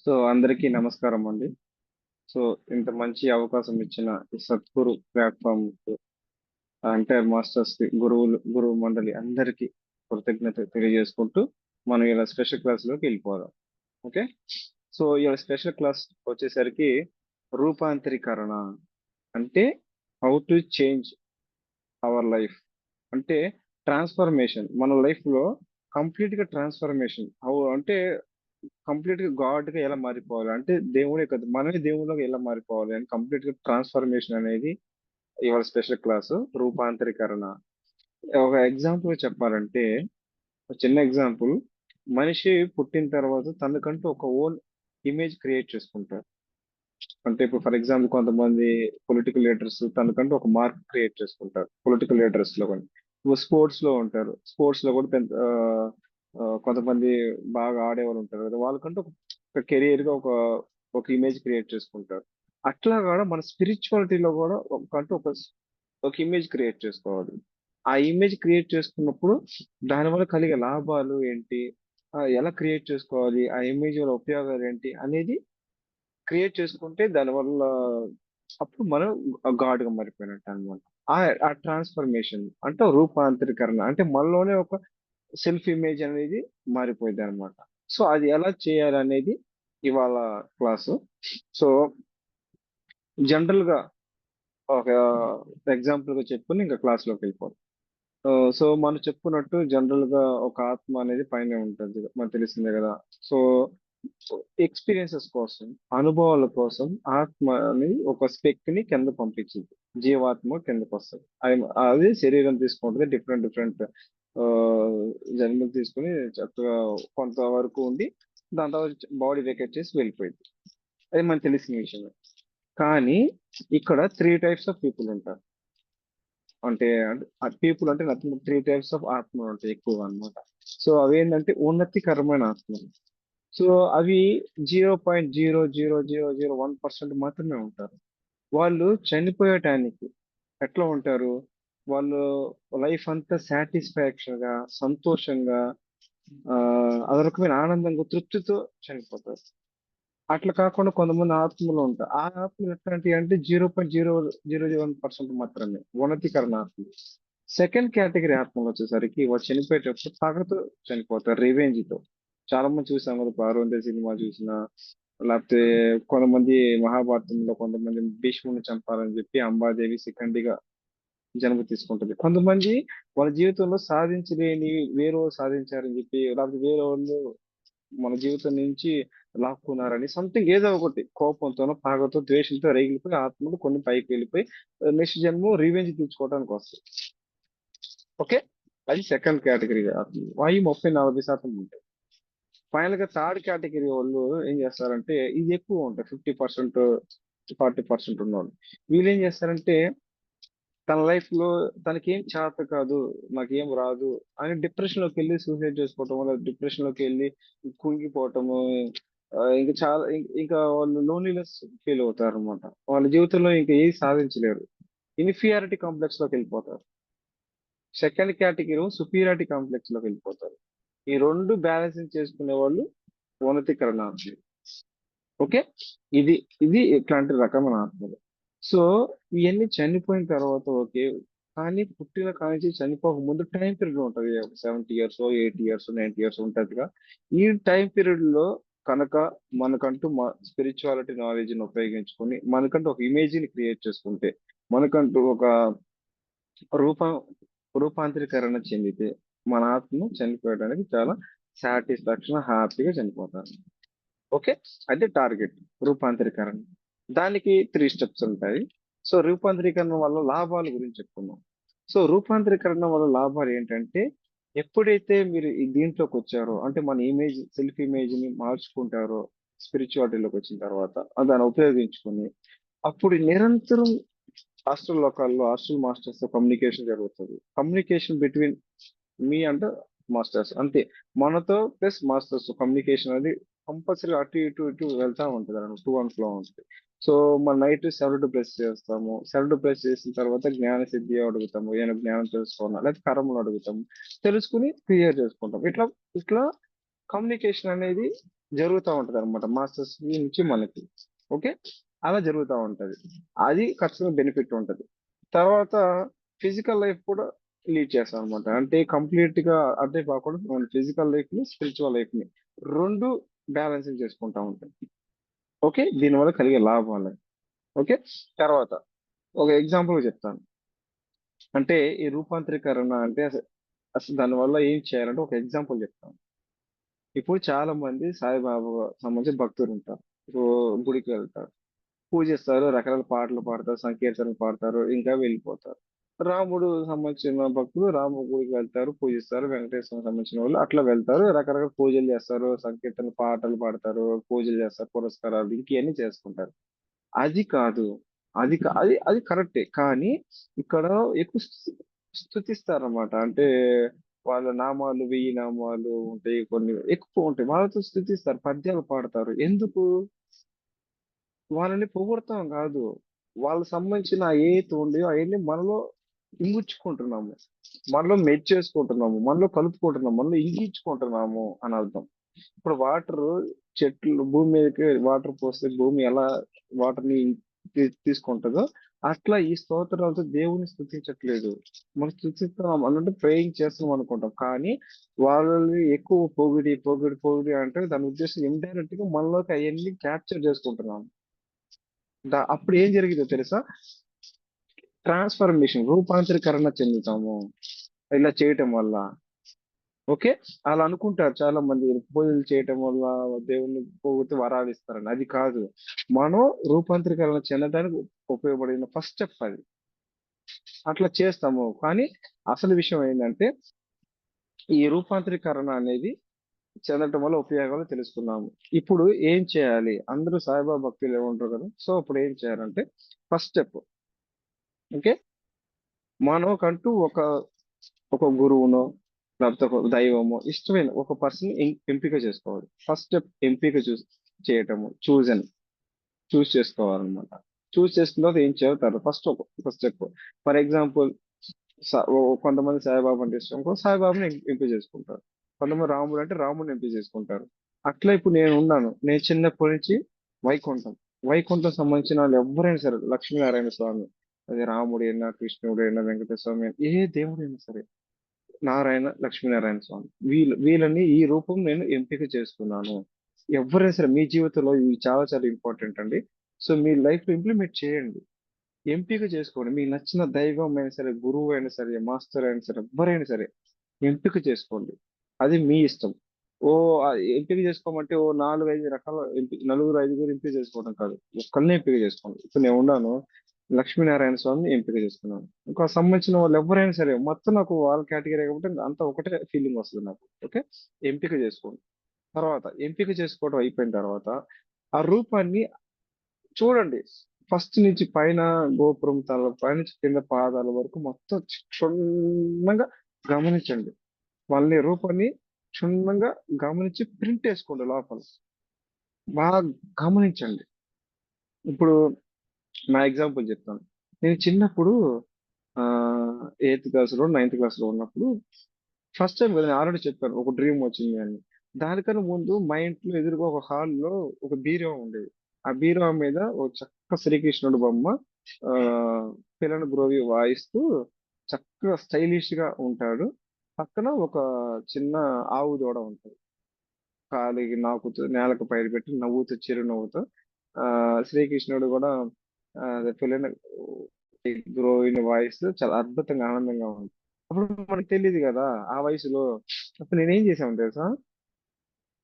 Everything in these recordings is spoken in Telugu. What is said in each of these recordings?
సో అందరికీ నమస్కారం అండి. సో ఇంత మంచి అవకాశం ఇచ్చిన ఈ సద్గురు ప్లాట్ఫామ్ అంటే మాస్టర్స్ కి గురువు మండలి అందరికీ కృతజ్ఞత తెలియజేసుకుంటూ మనం ఇలా స్పెషల్ క్లాస్ లోకి వెళ్ళిపోదాం. ఓకే. సో ఇలా స్పెషల్ క్లాస్ వచ్చేసరికి రూపాంతరీకరణ అంటే how to change our life, అంటే ట్రాన్స్ఫర్మేషన్ మన లైఫ్ లో కంప్లీట్ గా ట్రాన్స్ఫర్మేషన్ అంటే కంప్లీట్ గా గాడ్ గా ఎలా మారిపోవాలి, అంటే దేవుడే కదా మనమే దేవుళ్ళగా ఎలా మారిపోవాలి అని కంప్లీట్ గా ట్రాన్స్ఫర్మేషన్ అనేది ఇవాళ స్పెషల్ క్లాస్ రూపాంతరీకరణ. ఒక ఎగ్జాంపుల్ చెప్పాలంటే, ఒక చిన్న ఎగ్జాంపుల్. మనిషి పుట్టిన తర్వాత తనకంటూ ఒక ఓన్ ఇమేజ్ క్రియేట్ చేసుకుంటారు. అంటే ఇప్పుడు ఫర్ ఎగ్జాంపుల్ కొంతమంది పొలిటికల్ లీడర్స్ తనకంటూ ఒక మార్క్ క్రియేట్ చేసుకుంటారు పొలిటికల్ లీడర్స్ లో కూడా. ఇప్పుడు స్పోర్ట్స్ లో ఉంటారు, స్పోర్ట్స్ లో కూడా కొంతమంది బాగా ఆడేవాళ్ళు ఉంటారు కదా, వాళ్ళకంటూ ఒక కెరియర్ గా ఒక ఇమేజ్ క్రియేట్ చేసుకుంటారు. అట్లా కూడా మన స్పిరిచువాలిటీలో కూడా ఒక ఇమేజ్ క్రియేట్ చేసుకోవాలి. ఆ ఇమేజ్ క్రియేట్ చేసుకున్నప్పుడు దానివల్ల కలిగే లాభాలు ఏంటి, ఎలా క్రియేట్ చేసుకోవాలి, ఆ ఇమేజ్ వల్ల ఉపయోగాలు ఏంటి అనేది క్రియేట్ చేసుకుంటే దానివల్ల అప్పుడు మనం గాడ్ గా మారిపోయినట్టు అనమాట. ఆ ఆ ట్రాన్స్ఫర్మేషన్ అంటే రూపాంతరీకరణ అంటే మనలోనే ఒక సెల్ఫ్ ఇమేజ్ అనేది మారిపోయింది అనమాట. సో అది ఎలా చేయాలనేది ఇవాళ క్లాసు. సో జనరల్ గా ఒక ఎగ్జాంపుల్ గా చెప్పుకుని ఇంకా క్లాస్ లోకి వెళ్ళిపోతాం. సో మనం చెప్పుకున్నట్టు జనరల్ గా ఒక ఆత్మ అనేది పైన ఉంటుంది, మనకు తెలిసిందే కదా. సో ఎక్స్పీరియన్సెస్ కోసం, అనుభవాల కోసం ఆత్మ అనేది ఒక స్పెక్ ని కింద పంపించింది. జీవాత్మ కిందకు వస్తుంది. అది శరీరం తీసుకుంటుంది, డిఫరెంట్ డిఫరెంట్ జన్మలు తీసుకుని చక్కగా కొంతవరకు ఉండి దాని తర్వాత బాడీ వెకేట్ చేసి వెళ్ళిపోయింది. అది మనకు తెలిసిన విషయమే. కానీ ఇక్కడ త్రీ టైప్స్ ఆఫ్ పీపుల్ ఉంటారు. అంటే పీపుల్ అంటే నథింగ్ త్రీ టైప్స్ ఆఫ్ ఆత్మలు ఉంటాయి ఎక్కువ అన్నమాట. సో అవి ఏంటంటే ఉన్నతికరమైన ఆత్మలు. సో అవి 0.00001% మాత్రమే ఉంటారు. వాళ్ళు చనిపోయేటానికి ఎట్లా ఉంటారు, వాళ్ళు లైఫ్ అంతా సాటిస్ఫాక్షన్ గా, సంతోషంగా, ఆ అదొక రకమైన ఆనందంగా, తృప్తితో చనిపోతారు. అట్లా కాకుండా కొంతమంది ఆత్మలు ఉంటారు. ఆ ఆత్మలు ఎట్లాంటివి అంటే 0.001% మాత్రమే ఉన్నతీకరణ ఆత్మలు. సెకండ్ కేటగిరీ ఆత్మలు వచ్చేసరికి వాళ్ళు చనిపోయేటప్పుడు పగతో చనిపోతారు, రివెంజ్ తో. చాలా మంది చూసాం కదా, పార్వతి సినిమా చూసిన, లేకపోతే కొంతమంది మహాభారతంలో కొంతమంది భీష్ముని చంపాలని చెప్పి అంబాదేవి శిఖండిగా జన్మ తీసుకుంటుంది. కొంతమంది వాళ్ళ జీవితంలో సాధించలేని వేరే వాళ్ళు సాధించారని చెప్పి, లేకపోతే వేరే వాళ్ళు మన జీవితం నుంచి లాక్కున్నారని సంథింగ్ ఏదో ఒకటి కోపంతోనో పగతో ద్వేషంతో రేగిలిపోయి ఆత్మలు కొన్ని పైకి వెళ్ళిపోయి నెక్స్ట్ జన్మ రివెంజ్ తీర్చుకోవడానికి వస్తాయి. ఓకే. అది సెకండ్ కేటగిరీ ఆత్మలు. అవి 30-40% ఉంటాయి. ఫైనల్ గా థర్డ్ కేటగిరీ వాళ్ళు ఏం చేస్తారంటే ఇది ఎక్కువ ఉంటాయి, 50%, 40% ఉన్నవాళ్ళు. వీళ్ళు ఏం చేస్తారంటే తన లైఫ్ లో తనకేం చేత కాదు, నాకేం రాదు అని డిప్రెషన్ లోకి వెళ్ళి సూసైడ్ చేసుకోవటం, లేదా డిప్రెషన్ లోకి వెళ్ళి కుంగిపోవటము. ఇంకా చాలా ఇంకా వాళ్ళు లోన్లీనెస్ ఫీల్ అవుతారు అనమాట. వాళ్ళ జీవితంలో ఇంకా ఏది సాధించలేరు, ఇన్ఫీరియారిటీ కాంప్లెక్స్ లోకి వెళ్ళిపోతారు. సెకండ్ కేటగిరీ సుపీరియారిటీ కాంప్లెక్స్ లోకి వెళ్ళిపోతారు. ఈ రెండు బ్యాలెన్సింగ్ చేసుకునే వాళ్ళు ఉన్నతీకరణ ఆత్మలు. ఓకే. ఇది ఇది ఇట్లాంటి రకమైన ఆత్మలు. సో ఇవన్నీ చనిపోయిన తర్వాత ఓకే. కానీ పుట్టిన కానించి చనిపోక ముందు టైం పీరియడ్ ఉంటది, ఒక 70 years 80 years 90 years ఉంటదిగా. ఈ టైం పీరియడ్ లో కనుక మనకంటూ స్పిరిచువాలిటీ నాలెడ్జ్ ని ఉపయోగించుకొని మనకంటూ ఒక ఇమేజ్ ని క్రియేట్ చేసుకుంటే, మనకంటూ ఒక రూపం రూపాంతరీకరణ చెందితే మన ఆత్మ చనిపోయడానికి చాలా సాటిస్ఫాక్షన్, హ్యాపీగా చనిపోతారు. ఓకే. అదే టార్గెట్ రూపాంతరీకరణ. దానికి 3 steps ఉంటాయి. సో రూపాంతరీకరణ వల్ల లాభాల గురించి చెప్పుకుందాం. సో రూపాంతరీకరణ వల్ల లాభాలు ఏంటంటే, ఎప్పుడైతే మీరు ఈ దీంట్లోకి వచ్చారో అంటే మన ఇమేజ్ సెల్ఫ్ ఇమేజ్ ని మార్చుకుంటారో స్పిరిచువాలిటీలోకి వచ్చిన తర్వాత దాన్ని ఉపయోగించుకొని అప్పుడు నిరంతరం హాస్టల్ లోకాల్లో హాస్టల్ మాస్టర్స్ తో కమ్యూనికేషన్ జరుగుతుంది. Communication between me and masters అంతే. మనతో ప్లస్ మాస్టర్స్ కమ్యూనికేషన్ అనేది కంపల్సరీ అటు ఇటు ఇటు వెళ్తా ఉంటుంది అన్నమాట, టూ అండ్ ఫ్లో ఉంటుంది. సో మన నైట్ 7 to 10 చేస్తాము, 7 to 10 చేసిన తర్వాత జ్ఞాన సిద్ధి అడుగుతాము, ఏమైనా జ్ఞానం తెలుసుకోవాలా లేదా కర్మలు అడుగుతాము, తెలుసుకుని క్లియర్ చేసుకుంటాం. ఇట్లా ఇట్లా కమ్యూనికేషన్ అనేది జరుగుతా ఉంటది అనమాట. మాస్టర్స్ నుంచి మనకి. ఓకే. అలా జరుగుతా ఉంటది. అది ఖచ్చితంగా బెనిఫిట్ ఉంటది. తర్వాత ఫిజికల్ లైఫ్ కూడా లీడ్ చేస్తాం అనమాట. అంటే కంప్లీట్ గా అదే కాకుండా మన ఫిజికల్ లైఫ్ ని స్పిరిచువల్ లైఫ్ ని రెండు బ్యాలెన్సింగ్ చేసుకుంటా ఉంటాం. ఓకే. దీనివల్ల కలిగే లాభాలు. ఓకే. తర్వాత ఒక ఎగ్జాంపుల్ చెప్తాను. అంటే ఈ రూపాంతరీకరణ అంటే అసలు అసలు దానివల్ల ఏం చేయాలంటే ఒక ఎగ్జాంపుల్ చెప్తాను. ఇప్పుడు చాలా మంది సాయిబాబా సంబంధించిన భక్తులు ఉంటారు. ఇప్పుడు గుడికి వెళ్తారు, పూజిస్తారు, రకరకాల పాటలు పాడతారు, సంకీర్తనలు పాడతారు, ఇంకా వెళ్ళిపోతారు. రాముడు సంబంధించిన భక్తులు రాము గుడికి వెళ్తారు, పూజిస్తారు. వెంకటేశ్వర సంబంధించిన వాళ్ళు అట్లా వెళ్తారు, రకరకాల పూజలు చేస్తారు, సంకీర్తనలు పాటలు పాడతారు, పూజలు చేస్తారు, పురస్కారాలు ఇంకన్నీ చేసుకుంటారు. అది కాదు. అది అది కరెక్టే. కానీ ఇక్కడ ఎక్కువ స్తుతిస్తారన్నమాట. అంటే వాళ్ళ నామాలు 1000 నామాలు ఉంటాయి. కొన్ని ఎక్కువ ఉంటాయి. వాళ్ళతో స్తుతిస్తారు. పద్యాలు పాడతారు. ఎందుకు? వాళ్ళని పొగుడుతాం కాదు. వాళ్ళకి సంబంధించిన ఏదైతే ఉందో అవన్నీ మనలో ఇముడ్చుకుంటున్నాము. మనలో మెర్జ్ చేసుకుంటున్నాము. మనలో కలుపుకుంటున్నాము. మనలో ఇంకించుకుంటున్నాము అని అర్థం. ఇప్పుడు వాటర్ చెట్లు భూమి మీదకి వాటర్ పోస్తే భూమి ఎలా వాటర్ ని తీసుకుంటుందో అట్లా ఈ స్తోత్రాలతో దేవుని స్తుతించట్లేదు. మనం స్తుతిస్తున్నాం అంటే ప్రేయింగ్ చేస్తున్నాం అనుకుంటాం. కానీ వాళ్ళని ఎక్కువ పొగిడి అంటే దాని ఉద్దేశం ఇండైరెక్ట్ గా మనలోకి అవన్నీ క్యాప్చర్ చేసుకుంటున్నాం. అప్పుడు ఏం జరిగిందో తెలుసా? ట్రాన్స్ఫర్మేషన్ రూపాంతరీకరణ చెందుతాము ఇలా చేయటం వల్ల. ఓకే. అలా అనుకుంటారు చాలా మంది పూజలు చేయటం వల్ల దేవుణ్ణి పోగొట్టి వరాలు ఇస్తారని. అది కాదు. మనం రూపాంతరీకరణ చెందడానికి ఉపయోగపడిన ఫస్ట్ స్టెప్ అది. అట్లా చేస్తాము. కానీ అసలు విషయం ఏంటంటే ఈ రూపాంతరీకరణ అనేది చెందటం వల్ల ఉపయోగాలు తెలుసుకున్నాము. ఇప్పుడు ఏం చేయాలి? అందరూ సాయిబాబా భక్తులు ఏమంటారు కదా! సో ఇప్పుడు ఏం చేయాలంటే ఫస్ట్ స్టెప్. ఓకే. మనకంటూ ఒక గురువునో లేకపోతే ఒక దైవమో ఇష్టమైన ఒక పర్సన్ ఎంపిక చేసుకోవాలి. ఫస్ట్ స్టెప్ ఎంపిక చేయటము చూస్ చేసుకోవాలన్నమాట. చూస్ చేసుకున్న తర్వాత ఏం చేయాలి తర్వాత ఒక స్టెప్. ఫర్ ఎగ్జాంపుల్ కొంతమంది సాయిబాబా అంటే ఇష్టం సాయిబాబాని ఎంపిక చేసుకుంటారు. కొంతమంది రాముడు అంటే రాముడిని ఎంపిక చేసుకుంటారు. అట్లా ఇప్పుడు నేను ఉన్నాను. నేను చిన్నప్పటి నుంచి వైకుంఠం వైకుంఠం సంబంధించిన వాళ్ళు ఎవరైనా సరే లక్ష్మీనారాయణ స్వామి, అది రాముడైనా కృష్ణుడైనా వెంకటేశ్వర స్వామి అయినా, ఏ దేవుడైనా సరే నారాయణ లక్ష్మీనారాయణ స్వామి వీళ్ళని ఈ రూపం నేను ఎంపిక చేసుకున్నాను. ఎవరైనా సరే మీ జీవితంలో ఇవి చాలా చాలా ఇంపార్టెంట్ అండి. సో మీ లైఫ్ లో ఇంప్లిమెంట్ చేయండి. ఎంపిక చేసుకోండి. మీకు నచ్చిన దైవం అయినా సరే, గురువు అయినా సరే, మాస్టర్ అయినా సరే, ఎవరైనా సరే ఎంపిక చేసుకోండి. అది మీ ఇష్టం. ఓ ఎంపిక చేసుకోమంటే ఓ 4, 5 రకాల నలుగురు, ఐదుగురు ఎంపిక చేసుకోవడం కాదు. ఒక్కళ్ళనే ఎంపిక చేసుకోండి. ఇప్పుడు నేను ఉన్నాను. లక్ష్మీనారాయణ స్వామిని ఎంపిక చేసుకున్నాను. ఇంకా సంబంధించిన వాళ్ళు ఎవరైనా సరే మొత్తం నాకు వాళ్ళ కేటగిరీ కాబట్టి అంతా ఒకటే ఫీలింగ్ వస్తుంది నాకు. ఓకే. ఎంపిక చేసుకోండి. తర్వాత ఎంపిక చేసుకోవడం అయిపోయిన తర్వాత ఆ రూపాన్ని చూడండి. ఫస్ట్ నుంచి పైన గోపురం తల పైనుంచి కింద పాదాల వరకు మొత్తం క్షుణ్ణంగా గమనించండి. వాళ్ళ రూపాన్ని క్షుణ్ణంగా గమనించి ప్రింట్ వేసుకోండి లోపల. బాగా గమనించండి. ఇప్పుడు నా ఎగ్జాంపుల్ చెప్తాను. నేను చిన్నప్పుడు ఆ 8th క్లాస్ లో 9th క్లాస్ లో ఉన్నప్పుడు ఫస్ట్ టైం కదా నేను ఆల్రెడీ చెప్పాను ఒక డ్రీమ్ వచ్చింది అని. దానికన్నా ముందు మా ఇంట్లో ఎదురుగా ఒక హాల్లో ఒక బీరువా ఉండేది. ఆ బీరువా మీద ఒక చక్క శ్రీకృష్ణుడు బొమ్మ, ఆ పిల్లన గ్రోవి వాయిస్తూ చక్కగా స్టైలిష్ గా ఉంటాడు. పక్కన ఒక చిన్న ఆవు దూడ ఉంటుంది. కాలికి నాకుతూ నేలకు పైన పెట్టి నవ్వుతూ చిరునవ్వుతూ ఆ శ్రీకృష్ణుడు కూడా అదే పిల్లన గ్రోవిన వాయిస్ చాలా అద్భుతంగా ఆనందంగా ఉంది. అప్పుడు మనకు తెలియదు కదా ఆ వయసులో. అప్పుడు నేనేం చేశాను తెలుసా?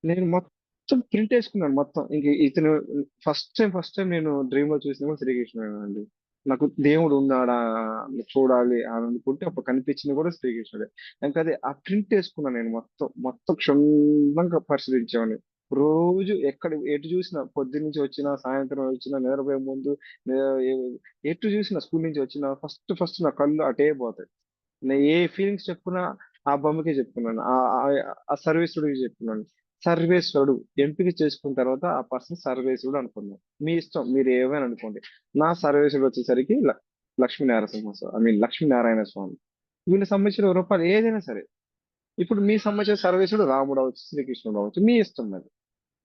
నేను మొత్తం ప్రింట్ వేసుకున్నాను మొత్తం. ఇంక ఇతను ఫస్ట్ టైం నేను డ్రీమ్ లో చూసిన కూడా శ్రీకృష్ణుడు అండి. నాకు దేవుడు ఉన్నాడా చూడాలి అని అనుకుంటే అప్పుడు కనిపించింది కూడా శ్రీకృష్ణుడే. ఇంకా అదే ఆ ప్రింట్ వేసుకున్నాను నేను మొత్తం క్షుణ్ణంగా పరిశీలించామని. రోజు ఎటు చూసినా పొద్దున్న నుంచి వచ్చినా సాయంత్రం వచ్చినా నిద్రపోయే ముందు నే- ఏ- ఎటు చూసినా స్కూల్ నుంచి వచ్చినా ఫస్ట్ ఫస్ట్ నా కళ్ళు అటే పోతాయి. నేను ఏ ఫీలింగ్స్ చెప్పుకున్నా ఆ బొమ్మకే చెప్పుకున్నాను. ఆ సర్వేశ్వరుడికి చెప్పుకున్నాను. సర్వేశ్వరుడు ఎంపిక చేసుకున్న తర్వాత ఆ పర్సన్ సర్వేశ్వరుడు అనుకున్నాను. మీ ఇష్టం మీరు ఏమైనా అనుకోండి. నా సర్వేశ్వరుడు వచ్చేసరికి లక్ష్మీనారాయణ స్వామి. వీళ్ళకి సంబంధించిన రూపాయలు ఏదైనా సరే. ఇప్పుడు మీ సంబంధించిన సర్వేశ్వరుడు రాముడు అవచ్చు, శ్రీకృష్ణుడు అవచ్చు. మీ ఇష్టం అది.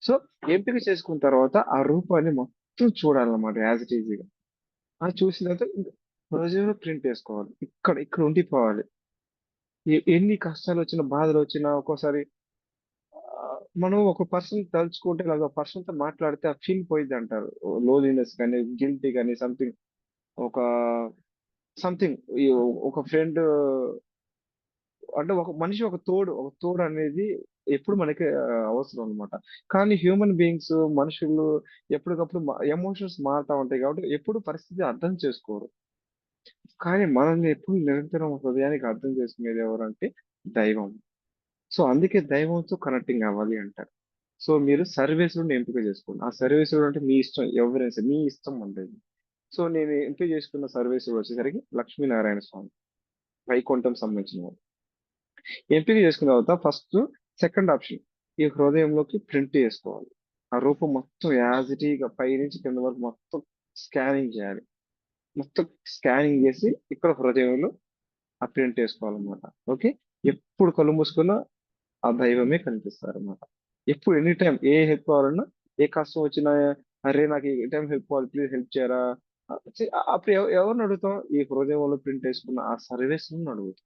సో ఎంపిక చేసుకున్న తర్వాత ఆ రూపాన్ని మొత్తం చూడాలన్నమాట యాజ్ ఇట్ ఈజీగా. ఆ చూసిన తర్వాత హృదయంలో ప్రింట్ వేసుకోవాలి. ఇక్కడ ఇక్కడ ఉండిపోవాలి. ఎన్ని కష్టాలు వచ్చినా, బాధలు వచ్చినా ఒక్కోసారి మనం ఒక పర్సన్ తలుచుకుంటే లేదా ఒక పర్సన్ తో మాట్లాడితే ఆ ఫీల్ పోయిద్ది అంటారు. లోన్లీనెస్ కానీ, గిల్టీ కానీ సంథింగ్, ఒక సంథింగ్ ఒక ఫ్రెండ్ అంటే ఒక మనిషి ఒక తోడు అనేది ఎప్పుడు మనకి అవసరం అన్నమాట. కానీ హ్యూమన్ బీయింగ్స్ మనుషులు ఎప్పటికప్పుడు ఎమోషన్స్ మారుతా ఉంటాయి కాబట్టి ఎప్పుడు పరిస్థితి అర్థం చేసుకోరు. కానీ మనల్ని ఎప్పుడు నిరంతరం హృదయానికి అర్థం చేసుకునేది ఎవరంటే దైవం. సో అందుకే దైవంతో కనెక్టింగ్ అవ్వాలి అంటారు. సో మీరు సర్వేశ్వరుని ఎంపిక చేసుకోండి. ఆ సర్వేశ్వరుడు అంటే మీ ఇష్టం, ఎవరైనా సరే మీ ఇష్టం ఉండేది. సో నేను ఎంపిక చేసుకున్న సర్వేశ్వరుడు వచ్చేసరికి లక్ష్మీనారాయణ స్వామి, వైకుంఠం సంబంధించిన వాడు. ఎంపిక చేసుకున్న తర్వాత ఫస్ట్ సెకండ్ ఆప్షన్ ఈ హృదయంలోకి ప్రింట్ చేసుకోవాలి. ఆ రూపం మొత్తం యాజ్ ఇట్ ఈగా పైనుంచి కింద వరకు మొత్తం స్కానింగ్ చేయాలి. మొత్తం స్కానింగ్ చేసి ఇక్కడ హృదయంలో ఆ ప్రింట్ వేసుకోవాలన్నమాట. ఓకే. ఎప్పుడు కళ్ళు మూసుకున్నా ఆ దైవమే కనిపిస్తారన్నమాట. ఎప్పుడు ఎనీ టైం ఏ హెల్ప్ కావాలన్నా, ఏ కష్టం వచ్చినా, అరే నాకు ఈ టైం హెల్ప్ కావాలి ప్లీజ్ హెల్ప్ చేయరా. అప్పుడు ఎవరిని అడుగుతాం? ఈ హృదయంలో ప్రింట్ వేసుకున్న ఆ సర్వీస్ అడుగుతాం.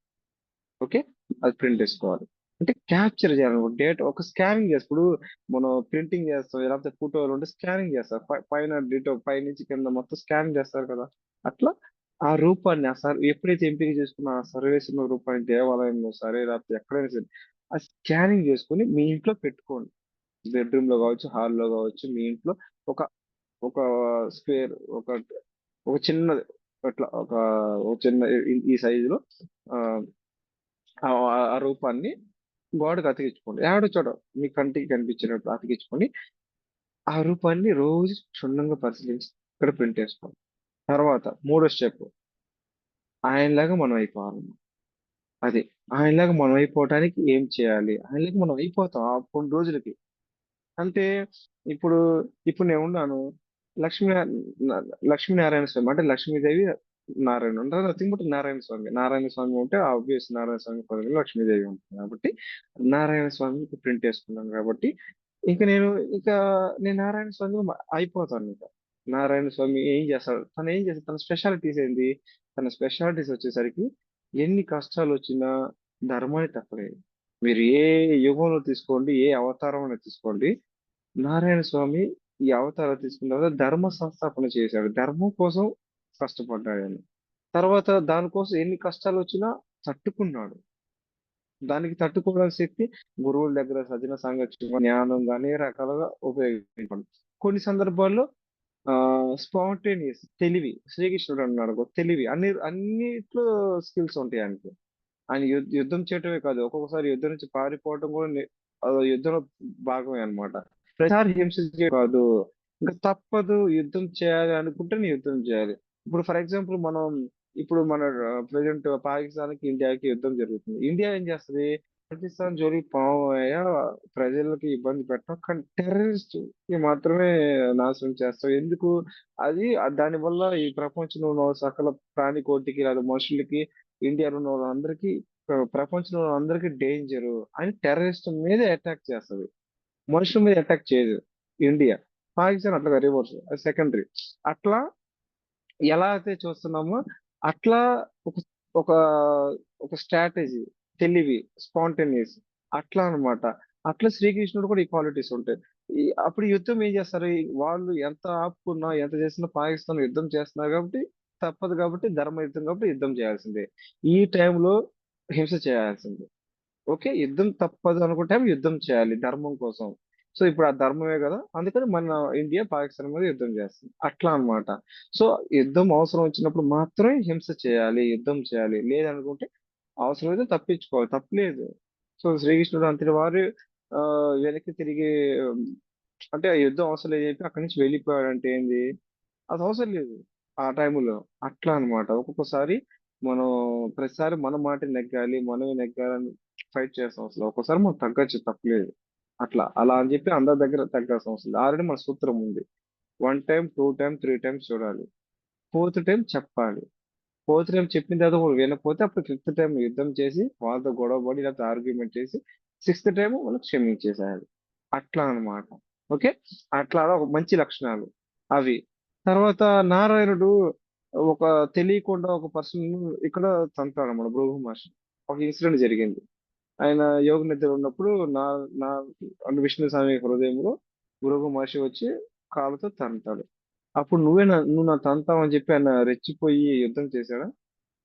ఓకే. అది ప్రింట్ వేసుకోవాలి. అంటే క్యాప్చర్ చేయాలన్నమాట. డేటా ఒక స్కానింగ్ చేస్తాం. ఇప్పుడు మనం ప్రింటింగ్ చేస్తాం, లేకపోతే ఫోటోలు ఉంటే స్కానింగ్ చేస్తారు. పైన డీటో పై నుంచి కింద మొత్తం స్కాన్ చేస్తారు కదా. అట్లా ఆ రూపాన్ని ఎప్పుడైతే ఎంపిక చేసుకున్న ఆ సర్వేశ్వర రూపాన్ని దేవాలయంలో సరే లేకపోతే ఎక్కడైనా సరే ఆ స్కానింగ్ చేసుకుని మీ ఇంట్లో పెట్టుకోండి. బెడ్రూమ్ లో కావచ్చు, హాల్లో కావచ్చు, మీ ఇంట్లో ఒక ఒక స్క్వేర్, ఒక ఒక చిన్నది అట్లా ఒక చిన్న ఈ సైజులో ఆ ఆ ఆ రూపాన్ని గోడకు అతికించుకోండి. ఏడో చోట మీ కంటికి కనిపించినట్టు అతికించుకొని ఆ రూపాన్ని రోజు క్షుణ్ణంగా పరిశీలించి ఇక్కడ ప్రింట్ వేసుకోండి. తర్వాత మూడో స్టెప్ ఆయనలాగా మనం అయిపోవాలి. అది ఆయనలాగా మనం అయిపోవటానికి ఏం చేయాలి? ఆయనలాగా మనం అయిపోతాం ఆ కొన్ని రోజులకి. అంటే ఇప్పుడు ఇప్పుడు నేను ఉన్నాను. లక్ష్మీ లక్ష్మీనారాయణ స్వామి అంటే లక్ష్మీదేవి, నారాయణ ఉంటారు. నథింగ్ బట్ నారాయణ స్వామి. నారాయణ స్వామి ఉంటే ఆబ్వియస్ నారాయణ స్వామి పదవిలో లక్ష్మీదేవి ఉంటుంది కాబట్టి నారాయణ స్వామికి ప్రింట్ వేసుకున్నాను కాబట్టి ఇంకా నేను ఇంకా నేను నారాయణ స్వామి అయిపోతాను ఇంకా. నారాయణ స్వామి ఏం చేస్తాడు? తను ఏం చేస్తాడు? తన స్పెషాలిటీస్ ఏంది? తన స్పెషాలిటీస్ వచ్చేసరికి ఎన్ని కష్టాలు వచ్చినా ధర్మాన్ని తప్పలేదు. మీరు ఏ యుగంలో తీసుకోండి, ఏ అవతారంలో తీసుకోండి, నారాయణ స్వామి ఈ అవతారం తీసుకున్న తర్వాత ధర్మ సంస్థాపన చేశాడు. ధర్మం కోసం కష్టపడ్డాడు ఆయన. తర్వాత దానికోసం ఎన్ని కష్టాలు వచ్చినా తట్టుకున్నాడు. దానికి తట్టుకోవడానికి శక్తి గురువుల దగ్గర సజ్జన సాంగత్యం, జ్ఞానం అనే రకాలుగా ఉపయోగించాడు. కొన్ని సందర్భాల్లో స్పాంటేనియస్ తెలివి, శ్రీకృష్ణుడు అన్నాడు కదా, తెలివి అన్నిట్లో స్కిల్స్ ఉంటాయి ఆయనకి. ఆయన యుద్ధం చేయటమే కాదు, ఒక్కొక్కసారి యుద్ధం నుంచి పారిపోవటం కూడా యుద్ధంలో భాగమే అన్నమాట. ప్రతిసారి హింసించే కాదు, ఇంకా తప్పదు యుద్ధం చేయాలి అనుకుంటే యుద్ధం చేయాలి. ఇప్పుడు ఫర్ ఎగ్జాంపుల్ ఇప్పుడు మన ప్రెసెంట్ పాకిస్తాన్ కి ఇండియాకి యుద్ధం జరుగుతుంది. ఇండియా ఏం చేస్తది? పాకిస్తాన్ జోలికి పోయా, ప్రజలకి ఇబ్బంది పెట్టడం, కానీ టెర్రరిస్ట్ కి మాత్రమే నాశనం చేస్తాం. ఎందుకు? దాని వల్ల ఈ ప్రపంచంలో ఉన్న సకల ప్రాణికోటికి లేదా మనుషులకి, ఇండియాలో ఉన్న వాళ్ళందరికీ, ప్రపంచంలో ఉన్న అందరికీ డేంజర్ అని టెర్రరిస్ట్ మీద అటాక్ చేస్తది. మనుషుల మీద అటాక్ చేయదు ఇండియా. పాకిస్తాన్ అట్లా రివర్స్, సెకండరీ. అట్లా ఎలా అయితే చూస్తున్నామో అట్లా ఒక ఒక ఒక స్ట్రాటజీ, తెలివి, స్పాంటేనియస్ అట్లా అన్నమాట. అట్లా శ్రీకృష్ణుడు కూడా ఈ క్వాలిటీస్ ఉంటాయి. అప్పుడు యుద్ధం ఏం చేస్తారు? వాళ్ళు ఎంత ఆపుకున్నా ఎంత చేసినా పాకిస్తాన్ యుద్ధం చేస్తున్నారు కాబట్టి తప్పదు, కాబట్టి ధర్మ యుద్ధం కాబట్టి యుద్ధం చేయాల్సిందే. ఈ టైంలో హింస చేయాల్సిందే. ఓకే. యుద్ధం తప్పదు అనుకుంటే యుద్ధం చేయాలి ధర్మం కోసం. సో ఇప్పుడు ఆ ధర్మమే కదా. అందుకని మన ఇండియా పాకిస్తాన్ మీద యుద్ధం చేస్తుంది. అట్లా అన్నమాట. సో యుద్ధం అవసరం వచ్చినప్పుడు మాత్రమే హింస చేయాలి, యుద్ధం చేయాలి. లేదనుకుంటే అవసరమైతే తప్పించుకోవాలి. తప్పులేదు. సో శ్రీకృష్ణుడు అంతటి వారు వెనక్కి తిరిగి అంటే ఆ యుద్ధం అవసరం లేదు చెప్పి అక్కడి నుంచి వెళ్ళిపోయాడంటే ఏంది? అది అవసరం లేదు ఆ టైంలో. అట్లా అన్నమాట. ఒక్కొక్కసారి మనం ప్రతిసారి మన మాట నెగ్గాలి, మనమే నెగ్గాలని ఫైట్ చేస్తాం. అసలు ఒక్కోసారి మనం తగ్గచ్చు, తప్పలేదు. అలా అని చెప్పి అందరి దగ్గర తగ్గాల్సిన అవసరం లేదు. ఆల్రెడీ మన సూత్రం ఉంది. One time, two time, three times చూడాలి. ఫోర్త్ టైం చెప్పాలి. ఫోర్త్ టైం చెప్పిన తర్వాత కూడా వినకపోతే అప్పుడు ఫిఫ్త్ టైం యుద్ధం చేసి వాళ్ళతో గొడవ పడి లేకపోతే ఆర్గ్యుమెంట్ చేసి సిక్స్త్ టైం మనం క్షమించేసేయాలి. అట్లా అన్నమాట. ఓకే. అట్లా ఒక మంచి లక్షణాలు అవి. తర్వాత నారాయణుడు ఒక తెలియకుండా ఒక పర్సన్ ఇక్కడ తంతాడన్నమాట భృగు మహర్షి. ఒక ఇన్సిడెంట్ జరిగింది. ఆయన యోగ నిద్ర ఉన్నప్పుడు నా నా అంటే విష్ణు స్వామి హృదయంలో భృగు మహర్షి వచ్చి కాలుతో తంతాడు. అప్పుడు నువ్వు నా తంతావు అని చెప్పి ఆయన రెచ్చిపోయి యుద్ధం చేశాడా?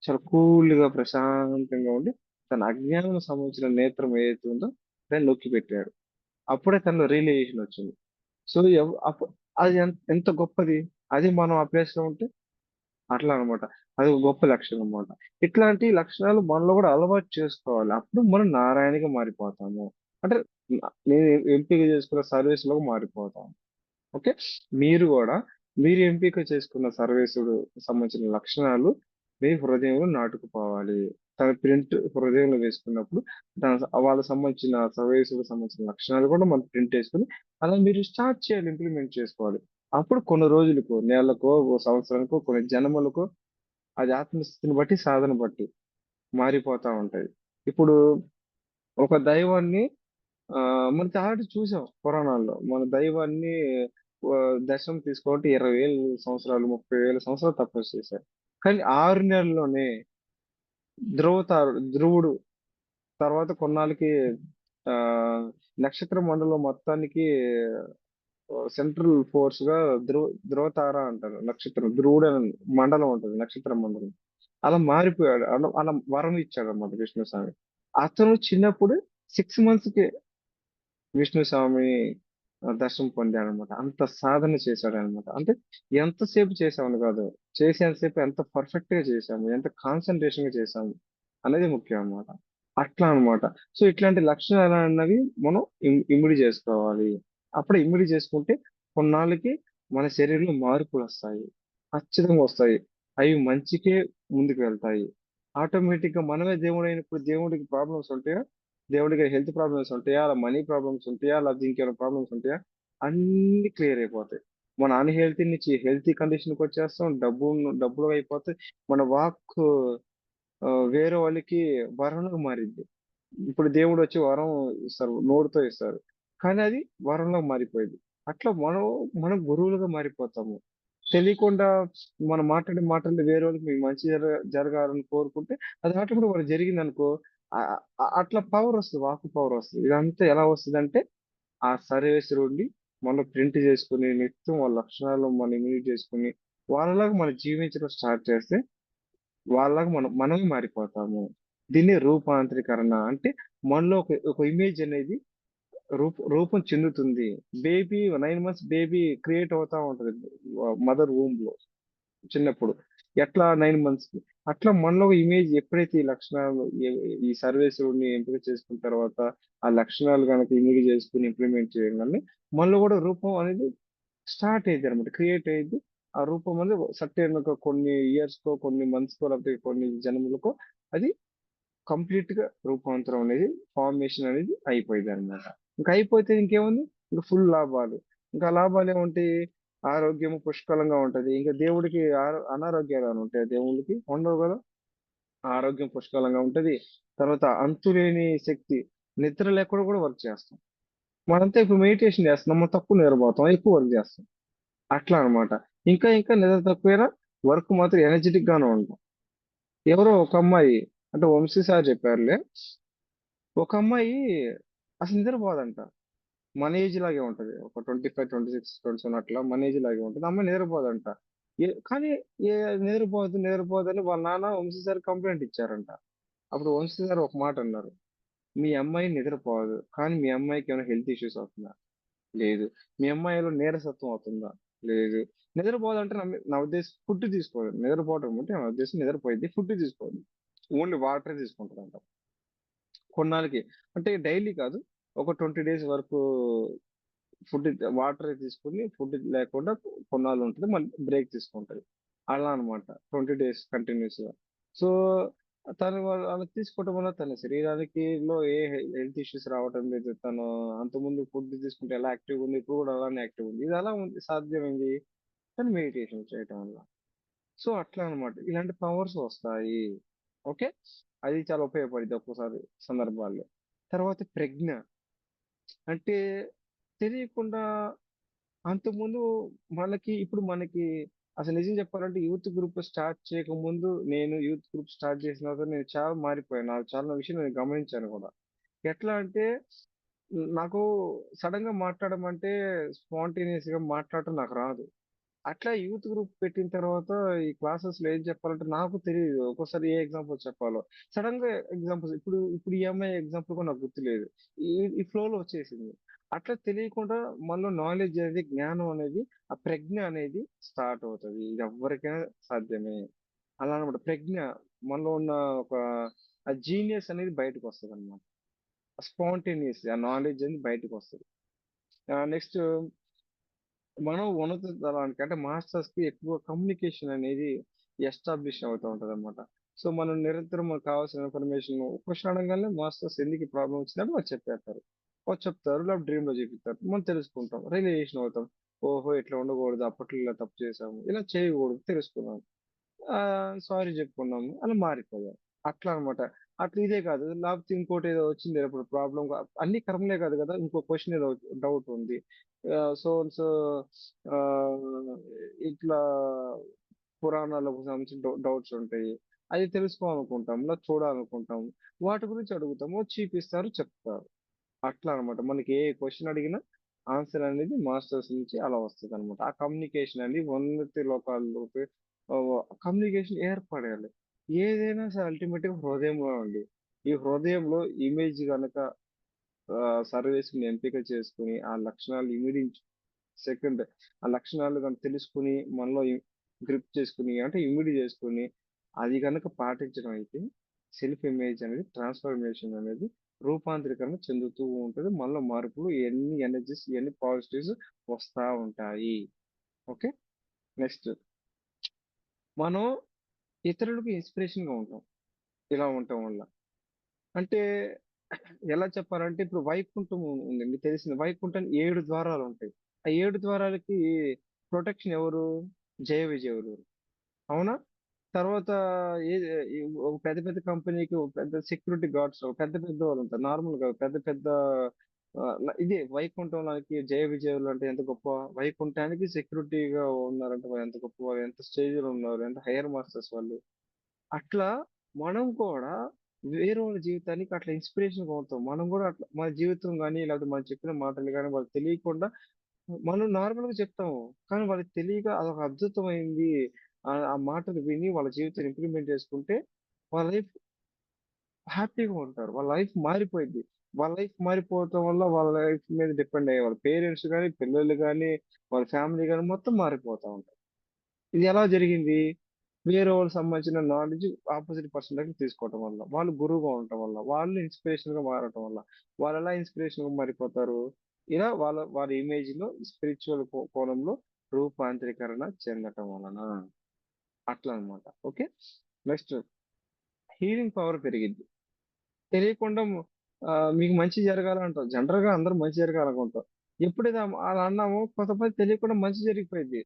చాలా కూల్ గా ప్రశాంతంగా ఉండి తన అజ్ఞానం సంబంధించిన నేత్రం ఏదైతే ఉందో దాన్ని నొక్కి పెట్టాడు. అప్పుడే తనలో రియలైజేషన్ వచ్చింది. సో అది ఎంత గొప్పది. అది మనం ఆ ప్లేస్ లో ఉంటే అట్లా అన్నమాట. అది ఒక గొప్ప లక్షణం అన్నమాట. ఇట్లాంటి లక్షణాలు మనలో కూడా అలవాటు చేసుకోవాలి. అప్పుడు మనం నారాయణగా మారిపోతాము. అంటే నేను ఎంపిక చేసుకున్న సర్వీస్ లో మారిపోతాం. ఓకే. మీరు కూడా మీరు ఎంపిక చేసుకున్న సర్వేసుడు సంబంధించిన లక్షణాలు మీ హృదయంలో నాటుకుపోవాలి. తన ప్రింట్ హృదయంలో వేసుకున్నప్పుడు వాళ్ళకి సంబంధించిన సర్వేసులకు సంబంధించిన లక్షణాలు కూడా మనం ప్రింట్ వేసుకుని అలా మీరు స్టార్ట్ చేయాలి, ఇంప్లిమెంట్ చేసుకోవాలి. అప్పుడు కొన్ని రోజులకో, నెలలకో, ఓ సంవత్సరానికో, కొన్ని జన్మలకో అది ఆత్మస్థితిని బట్టి, సాధన బట్టి మారిపోతా ఉంటది. ఇప్పుడు ఒక దైవాన్ని మనకి ఆల్రెడీ చూసాం పురాణాల్లో. మన దైవాన్ని దర్శనం తీసుకోవాలంటే 20,000 సంవత్సరాలు, 30,000 సంవత్సరాలు తపస్సు చేశారు. కానీ 6 నెలల్లోనే ధ్రువుడు తర్వాత కొన్నాళ్ళకి ఆహ్, నక్షత్ర మండలం మొత్తానికి సెంట్రల్ ఫోర్స్ గా ధ్రువతార అంటారు. నక్షత్రం ధ్రువుడు అనే మండలం ఉంటది. నక్షత్ర మండలం. అలా మారిపోయాడు. అలా అలా వరం ఇచ్చాడన్నమాట విష్ణుస్వామి. అతను చిన్నప్పుడు 6 మంత్స్ కి విష్ణు స్వామి దర్శనం పొందాడనమాట. అంత సాధన చేశాడనమాట. అంటే ఎంతసేపు చేసామని కాదు. చేసేంతసేపు ఎంత పర్ఫెక్ట్ గా చేశాము, ఎంత కాన్సంట్రేషన్ గా చేశాము అనేది ముఖ్యం అన్నమాట. అట్లా అన్నమాట. సో ఇట్లాంటి లక్షణాలు అన్నవి మనం ఇమిడి చేసుకోవాలి. అప్పుడే ఇమిడి చేసుకుంటే కొన్నాళ్ళకి మన శరీరంలో మార్పులు వస్తాయి. ఖచ్చితంగా వస్తాయి. అవి మంచికే ముందుకు వెళ్తాయి. ఆటోమేటిక్ గా మనమే దేవుడైనప్పుడు దేవుడికి ప్రాబ్లమ్స్ ఉంటాయా? దేవుడికి హెల్త్ ప్రాబ్లమ్స్ ఉంటాయా? అలా మనీ ప్రాబ్లమ్స్ ఉంటాయా? లేకపోతే ఇంకేమైనా ప్రాబ్లమ్స్ ఉంటాయా? అన్ని క్లియర్ అయిపోతాయి. మన అన్‌హెల్తీ నుంచి హెల్తీ కండిషన్‌కి వచ్చేస్తాం. డబ్బులు అయిపోతాయి. మన వాక్ వేరే వాళ్ళకి వరంలాగా మారిద్ది. ఇప్పుడు దేవుడొచ్చి వరం ఇస్తారు. నోరుతో ఇస్తారు. కానీ అది వరంలా మారిపోయింది. అట్లా మనం గురువులుగా మారిపోతాము. తెలియకుండా మనం మాట్లాడే మాటలు వేరే వాళ్ళకి మీకు మంచి జరగాలని కోరుకుంటే అది ఆటోమేటిక్‌గా వాళ్ళకి జరిగిందనుకో అట్లా పవరొస్తది. వాక్కు పవరొస్తది. ఇదంతా ఎలా వస్తదంటే ఆ సర్వేశ్వరుడిని మనం ప్రింట్ చేసుకొని నిత్యం వాళ్ళ లక్షణాలు మనం ఇమిడిట్ చేసుకొని వాళ్ళలాగా మనం జీవించడం స్టార్ట్ చేస్తే వాళ్ళలాగా మనమే మారిపోతాము. దీన్ని రూపాంతరీకరణ అంటే మనలో ఒక ఇమేజ్ అనేది రూపం చెందుతుంది. బేబీ 9 మంత్స్ బేబీ క్రియేట్ అవుతా ఉంటది. మదర్ వూమ్‌లో చిన్నప్పుడు. ఎట్లా 9 మంత్స్‌కి. అట్లా మనలో ఇమేజ్ ఎప్పుడైతే ఈ లక్షణాలు ఈ సర్వేశ్వరుడిని ఎంపిక చేసుకున్న తర్వాత, ఆ లక్షణాలు గనక ఇమిడి చేసుకొని ఇంప్లిమెంట్ చేయంగానే మనలో కూడా రూపం అనేది స్టార్ట్ అయిద్దనమాట. క్రియేట్ అయ్యిద్ది. ఆ రూపం అనేది సర్టెన్ ఒక కొన్ని ఇయర్స్‌కో, కొన్ని మంత్స్‌కో లేకపోతే కొన్ని జన్మలకో అది కంప్లీట్‌గా రూపాంతరం అనేది ఫార్మేషన్ అనేది అయిపోయిద్దనమాట. ఇంక అయిపోతే ఇంకేముంది? ఇంక ఫుల్ లాభాలు. ఇంకా లాభాలేముంటాయి? ఆరోగ్యం పుష్కలంగా ఉంటది. ఇంక దేవుడికి అనారోగ్యాలేమైనా ఉంటాయా దేవుళ్ళకి? ఉండవు గదా! ఆరోగ్యం పుష్కలంగా ఉంటది. తర్వాత అంతులేని శక్తి. నిద్ర లేకుండా కూడా వర్క్ చేస్తాం. మనంతా ఇప్పుడు మెడిటేషన్ చేస్తున్నాం. మనం తక్కువ నిద్రపోతాం. ఎక్కువ వర్క్ చేస్తాం. అట్లా అన్నమాట. ఇంకా నిద్ర తక్కువైనా వర్క్ మాత్రం ఎనర్జిటిక్ గానే ఉంటాం. ఎవరో ఒక అమ్మాయి అంటే వంశీ సార్ చెప్పారులే. ఒక అమ్మాయి అసలు నిద్రపోదంట. మన ఏజ్ లాగే ఉంటది. ఒక 25, 26, 27 అట్లా మన ఏజ్ లాగే ఉంటది. ఆ అమ్మాయి నిద్రపోదంట. కానీ ఏ నిద్రపోదని వాళ్ళ నాన్న వంశీ సార్ కంప్లెయింట్ ఇచ్చారంట. అప్పుడు వంశీ సార్ ఒక మాట అన్నారు. మీ అమ్మాయి నిద్రపోదు. కానీ మీ అమ్మాయికి ఏమైనా హెల్త్ ఇష్యూస్ అవుతుందా? లేదు. మీ అమ్మాయిలో నీరసత్వం అవుతుందా? లేదు. నిద్రపోదంటే నా ఉద్దేశం ఫుడ్ తీసుకోదు. నిద్రపోవటం అంటే నా ఉద్దేశం నిద్రపోయిద్ది. ఫుడ్ తీసుకోదు. ఓన్లీ వాటరే తీసుకుంటదంట. కొన్నాళ్ళకి. అంటే డైలీ కాదు. ఒక 20 డేస్ వరకు ఫుడ్ వాటర్ తీసుకొని ఫుడ్ లేకుండా కొన్నాళ్ళు ఉంటది. మళ్ళీ బ్రేక్ తీసుకుంటది. అలా అన్నమాట. 20 డేస్ కంటిన్యూస్‌గా. సో, తను అలా తీసుకోవటం వల్ల తన శరీరానికి ఏ హెల్త్ ఇష్యూస్ రావటం లేదు. తను అంతకుముందు ఫుడ్ తీసుకుంటే ఎలా యాక్టివ్‌గా ఉంది. ఇప్పుడు కూడా అలానే యాక్టివ్‌గా ఉంది. ఇది ఎలా ఉంది సాధ్యమైంది? తను మెడిటేషన్ చేయటం వల్ల. సో, అట్లా అన్నమాట. ఇలాంటి పవర్స్ వస్తాయి. ఓకే. అది చాలా ఉపయోగపడిద్ది ఒక్కోసారి సందర్భాల్లో. తర్వాత ప్రజ్ఞ. అంటే తెలియకుండా అంతకుముందు మనకి అసలు నిజం చెప్పాలంటే యూత్ గ్రూప్ స్టార్ట్ చేయకముందు, నేను యూత్ గ్రూప్ స్టార్ట్ చేసిన తర్వాత నేను చాలా మారిపోయాను. నాకు చాలా విషయం నేను గమనించాను కూడా. ఎట్లా అంటే నాకు సడన్ గా మాట్లాడమంటే స్పాంటేనియస్ గా మాట్లాడటం నాకు రాదు. అట్లా యూత్ గ్రూప్ పెట్టిన తర్వాత ఈ క్లాసెస్ లో ఏం చెప్పాలంటే నాకు తెలియదు. ఒక్కోసారి ఏ ఎగ్జాంపుల్ చెప్పాలో సడన్ గా ఎగ్జాంపుల్స్ ఇప్పుడు ఈ అమ్మాయి ఎగ్జాంపుల్ కూడా నాకు గుర్తులేదు. ఈ ఫ్లో లో వచ్చేసింది. అట్లా తెలియకుండా మనలో నాలెడ్జ్ అనేది, జ్ఞానం అనేది, ఆ ప్రజ్ఞ అనేది స్టార్ట్ అవుతుంది. ఇది ఎవరికైనా సాధ్యమే. అలా అనమాట. ప్రజ్ఞ మనలో ఉన్న ఒక ఆ జీనియస్ అనేది బయటకు వస్తుంది అనమాట. స్పాంటేనియస్ ఆ నాలెడ్జ్ అనేది బయటకు వస్తుంది. నెక్స్ట్ మనం ఉన్నత తరానికి అంటే మాస్టర్స్ కి ఎక్కువ కమ్యూనికేషన్ అనేది ఎస్టాబ్లిష్ అవుతూ ఉంటది అనమాట. సో మనం నిరంతరం మనకు కావాల్సిన ఇన్ఫర్మేషన్ క్వశ్చన్ అడగగానే మాస్టర్స్ ఎందుకు ప్రాబ్లం వచ్చినట్టు వాళ్ళు చెప్పేస్తారు. వాళ్ళు చెప్తారు, లేదా డ్రీమ్ లో చూపిస్తారు, మనం తెలుసుకుంటాం, రియలైజేషన్ అవుతాం. ఓహో ఇట్లా ఉండకూడదు, అప్పట్లో ఇలా తప్పు చేసాము, ఇలా చేయకూడదు, తెలుసుకున్నాం, సారీ చెప్పుకున్నాము, అలా మారిపోయాం. అట్లా అన్నమాట. అట్లా ఇదే కాదు, లేకపోతే ఇంకోటి ఏదో వచ్చింది ఇప్పుడు ప్రాబ్లం. అన్ని కర్మలే కాదు కదా, ఇంకో క్వశ్చన్ ఏదో డౌట్ ఉంది. సో సో ఆ, ఇట్లా పురాణాలకు సంబంధించిన డౌట్స్ ఉంటాయి. అది తెలుసుకోవాలనుకుంటాం, ఇలా చూడాలనుకుంటాం. వాటి గురించి అడుగుతాము, చూపిస్తారు, చెప్తారు. అట్లా అన్నమాట. మనకి ఏ క్వశ్చన్ అడిగినా ఆన్సర్ అనేది మాస్టర్స్ నుంచి అలా వస్తుంది అనమాట. ఆ కమ్యూనికేషన్ అనేది ఉన్నతి లోకాల్లోకి కమ్యూనికేషన్ ఏర్పడాలి. ఏదైనా సరే అల్టిమేట్ గా హృదయంలో ఉంది. ఈ హృదయంలో ఇమేజ్ గనక సర్వేస్ ని ఎంపిక చేసుకుని ఆ లక్షణాలు ఇమిడించి సెకండ్ ఆ లక్షణాలు కనుక తెలుసుకుని మనలో గ్రిప్ చేసుకుని అంటే ఇమిడి చేసుకుని అది కనుక పాటించడం అయితే సెల్ఫ్ ఇమేజ్ అనేది ట్రాన్స్ఫర్మేషన్ అనేది రూపాంతరీకరణ చెందుతూ ఉంటుంది. మనలో మార్పులు ఎన్ని ఎనర్జీస్ ఎన్ని పాజిటివ్స్ వస్తా ఉంటాయి. ఓకే. నెక్స్ట్ మనం ఇతరులకు ఇన్స్పిరేషన్ గా ఉంటాం ఇలా ఉండటం వల్ల. అంటే ఎలా చెప్పాలంటే ఇప్పుడు వైకుంఠం ఉంది, మీకు తెలిసింది. వైకుంఠానికి 7 ద్వారాలు ఉంటాయి. ఆ 7 ద్వారాలకి ప్రొటెక్షన్ ఎవరు? జయ విజయులు. అవునా? తర్వాత ఏ ఈ ఒక పెద్ద పెద్ద కంపెనీకి ఒక పెద్ద సెక్యూరిటీ గార్డ్స్ పెద్ద పెద్ద వాళ్ళు ఉంటారు. నార్మల్ గా పెద్ద పెద్ద ఇదే వైకుంఠంలోకి జయ విజయులు అంటే ఎంత గొప్ప. వైకుంఠానికి సెక్యూరిటీగా ఉన్నారంటే వాళ్ళు ఎంత గొప్ప, వాళ్ళు ఎంత స్టేజ్ లో ఉన్నారు, ఎంత హైయర్ మాస్టర్స్ వాళ్ళు. అట్లా మనం కూడా వేరే వాళ్ళ జీవితానికి అట్లా ఇన్స్పిరేషన్ గా అవుతాం. మనం కూడా అట్లా మన జీవితం కానీ లేకపోతే మనం చెప్పిన మాటలు కానీ వాళ్ళకి తెలియకుండా మనం నార్మల్ గా చెప్తాము. కానీ వాళ్ళకి తెలియక అదొక అద్భుతమైంది. ఆ మాటలు విని వాళ్ళ జీవితాన్ని ఇంప్లిమెంట్ చేసుకుంటే వాళ్ళ లైఫ్ హ్యాపీగా ఉంటారు. వాళ్ళ లైఫ్ మారిపోయింది. వాళ్ళ లైఫ్ మారిపోవటం వల్ల వాళ్ళ లైఫ్ మీద డిపెండ్ అయ్యే వాళ్ళ పేరెంట్స్ కానీ, పిల్లలు కానీ, వాళ్ళ ఫ్యామిలీ కానీ మొత్తం మారిపోతా ఉంటారు. ఇది ఎలా జరిగింది? వేరే వాళ్ళకి సంబంధించిన నాలెడ్జ్ ఆపోజిట్ పర్సన్ దగ్గర తీసుకోవటం వల్ల, వాళ్ళు గురువుగా ఉండటం వల్ల, వాళ్ళు ఇన్స్పిరేషన్ గా మారటం వల్ల, వాళ్ళు ఎలా ఇన్స్పిరేషన్ గా మారిపోతారు? ఇలా వారి ఇమేజ్ లో స్పిరిచువల్ కోణంలో రూపాంతరీకరణ చెందటం వలన అట్లా అన్నమాట. ఓకే. నెక్స్ట్ హీలింగ్ పవర్ పెరిగింది. తెలియకుండా మీకు మంచి జరగాలంటారు. జనరల్ గా అందరూ మంచి జరగాలనుకుంటారు. ఎప్పుడైతే అలా అన్నామో కొంతమంది తెలియకుండా మంచి జరిగిపోయింది.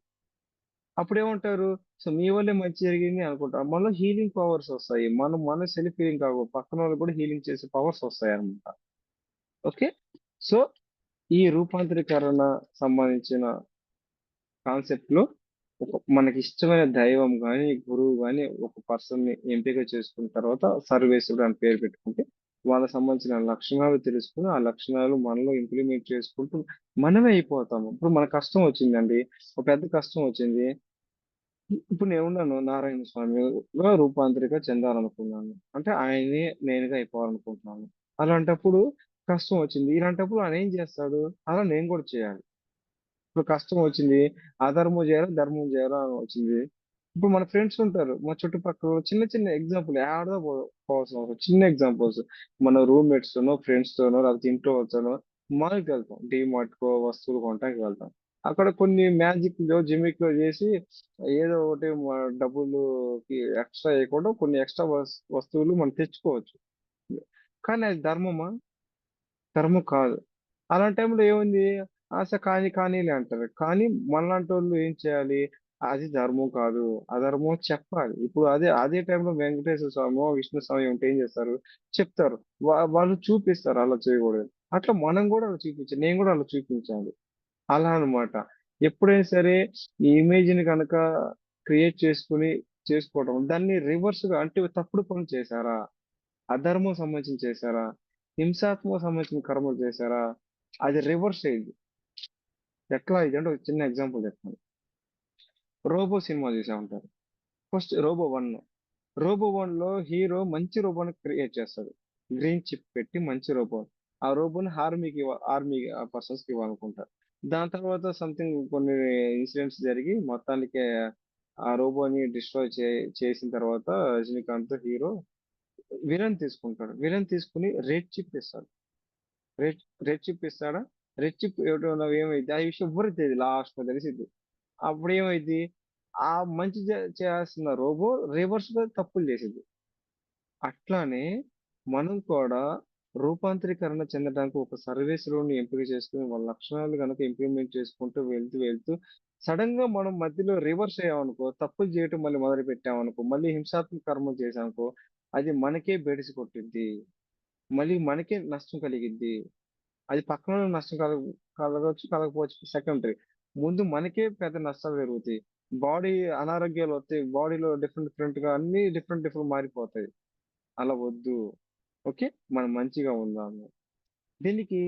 అప్పుడేమంటారు? సో మీ వల్లే మంచి జరిగింది అనుకుంటారు. మనలో హీలింగ్ పవర్స్ వస్తాయి. మన సెల్ఫ్ హీలింగ్ కాదు, పక్కన వాళ్ళు కూడా హీలింగ్ చేసే పవర్స్ వస్తాయి అన్నమాట. ఓకే. సో ఈ రూపాంతరీకరణ సంబంధించిన కాన్సెప్ట్ లో మనకి ఇష్టమైన దైవం గాని, గురువు గాని ఒక పర్సన్ ని ఎంపిక చేసుకున్న తర్వాత సర్వేశ్వరుడు అని పేరు పెట్టుకుంటే వాళ్ళకి సంబంధించిన లక్షణాలు తెలుసుకుని ఆ లక్షణాలు మనలో ఇంప్లిమెంట్ చేసుకుంటూ మనమే అయిపోతాము. ఇప్పుడు మన కష్టం వచ్చిందండి, ఒక పెద్ద కష్టం వచ్చింది. ఇప్పుడు నేనున్నాను, నారాయణ స్వామిగా రూపాంతరిగా చెందాలనుకున్నాను. అంటే ఆయనే నేనుగా అయిపోవాలనుకుంటున్నాను. అలాంటప్పుడు కష్టం వచ్చింది. ఇలాంటప్పుడు ఆయన ఏం చేస్తాడు? అలా నేను కూడా చేయాలి. ఇప్పుడు కష్టం వచ్చింది. అధర్మం చేయాలా, ధర్మం చేయాలా అని వచ్చింది. ఇప్పుడు మన ఫ్రెండ్స్ ఉంటారు. మా చుట్టుపక్కల చిన్న చిన్న ఎగ్జాంపుల్ యాడో పోవాల్సిన అవసరం చిన్న ఎగ్జాంపుల్స్. మన రూమ్మేట్స్ తోనో, ఫ్రెండ్స్ తోనో, లేకపోతే ఇంట్లో వాళ్ళతోనో మాల్కి వెళ్తాం. డీమార్ట్ కో వస్తువులు కొనడానికి వెళ్తాం. అక్కడ కొన్ని మ్యాజిక్ లో జిమిక్ లో చేసి ఏదో ఒకటి డబ్బులుకి ఎక్స్ట్రా వేయకుండా కొన్ని ఎక్స్ట్రా వస్తువులు మనం తెచ్చుకోవచ్చు. కానీ అది ధర్మమా? ధర్మం కాదు. అలాంటి టైంలో ఏముంది? ఆశ కాని కానీలే అంటారు. కానీ మనలాంటోళ్ళు ఏం చేయాలి? అది ధర్మం కాదు, అధర్మం చెప్పాలి. ఇప్పుడు అదే అదే టైంలో వెంకటేశ్వర స్వామో, విష్ణు స్వామి ఉంటే ఏం చేస్తారు? చెప్తారు. వాళ్ళు చూపిస్తారు అలా చేయకూడదు. అట్లా మనం కూడా అలా చూపించాలి. నేను కూడా అలా చూపించాలి. అలా అన్నమాట. ఎప్పుడైనా సరే ఈ ఇమేజ్‌ని గనక క్రియేట్ చేసుకోవడం దాన్ని రివర్స్‌గా అంటే తప్పుడు పనులు చేశారా? అధర్మం సంబంధించింది చేశారా? హింసాత్మక సంబంధించిన కర్మలు చేశారా? అది రివర్స్ అయ్యిద్ది. ఎట్లా ఇదంటే ఒక చిన్న ఎగ్జాంపుల్ చెప్తాను. 'రోబో' సినిమా చూసే ఉంటారు. ఫస్ట్ 'రోబో 1'. 'రోబో 1'లో హీరో మంచి రోబోని క్రియేట్ చేస్తాడు. గ్రీన్ చిప్ పెట్టి మంచి రోబో. ఆ రోబోని ఆర్మీ పర్సన్స్‌కి ఇవ్వాలనుకుంటారు. దాని తర్వాత సంథింగ్ కొన్ని ఇన్సిడెంట్స్ జరిగి మొత్తానికి ఆ రోబోని డిస్ట్రాయ్ చేసిన తర్వాత రజనీకాంత్ హీరో విలన్ తీసుకుంటాడు. విలన్ తీసుకొని రెడ్ చిప్ ఇస్తాడు. రెడ్ రెడ్ చిప్ ఇస్తాడా? రెడ్ చిప్ ఇవ్వడం వల్ల ఏమైద్ది? ఆ విషయం ఎవ్వరికీ తెలీదు. లాస్ట్‌లో తెలిసిద్ది. అప్పుడేమైద్ది? ఆ మంచి చేస్తున్న రోబో రివర్స్‌గా తప్పులు చేసిద్ది. అట్లానే మనం కూడా రూపాంతరీకరణ చెందడానికి ఒక సర్వీస్‌లోని ఎంపిక చేసుకొని వాళ్ళ లక్షణాలు గనక ఇంప్లిమెంట్ చేసుకుంటూ వెళ్తూ సడెన్‌గా మనం మధ్యలో రివర్స్ అయ్యామనుకో, తప్పులు చేయటం మళ్ళీ మొదలుపెట్టామనుకో, మళ్ళీ హింసాత్మక కర్మలు చేశామనుకో, అది మనకే బెడిసి కొట్టిద్ది. మళ్ళీ మనకే నష్టం కలిగిద్ది. అది పక్కనోళ్ళకి నష్టం కలగొచ్చు, కలగకపోవచ్చు సెకండరీ. ముందు మనకే పెద్ద నష్టాలు జరుగుతాయి. బాడీ అనారోగ్యాలొత్తాయి. బాడీలో డిఫరెంట్‌గా అన్నీ డిఫరెంట్ మారిపోతాయి. అలా వద్దు. ఓకే. మనం మంచిగా ఉందాము. దీనికి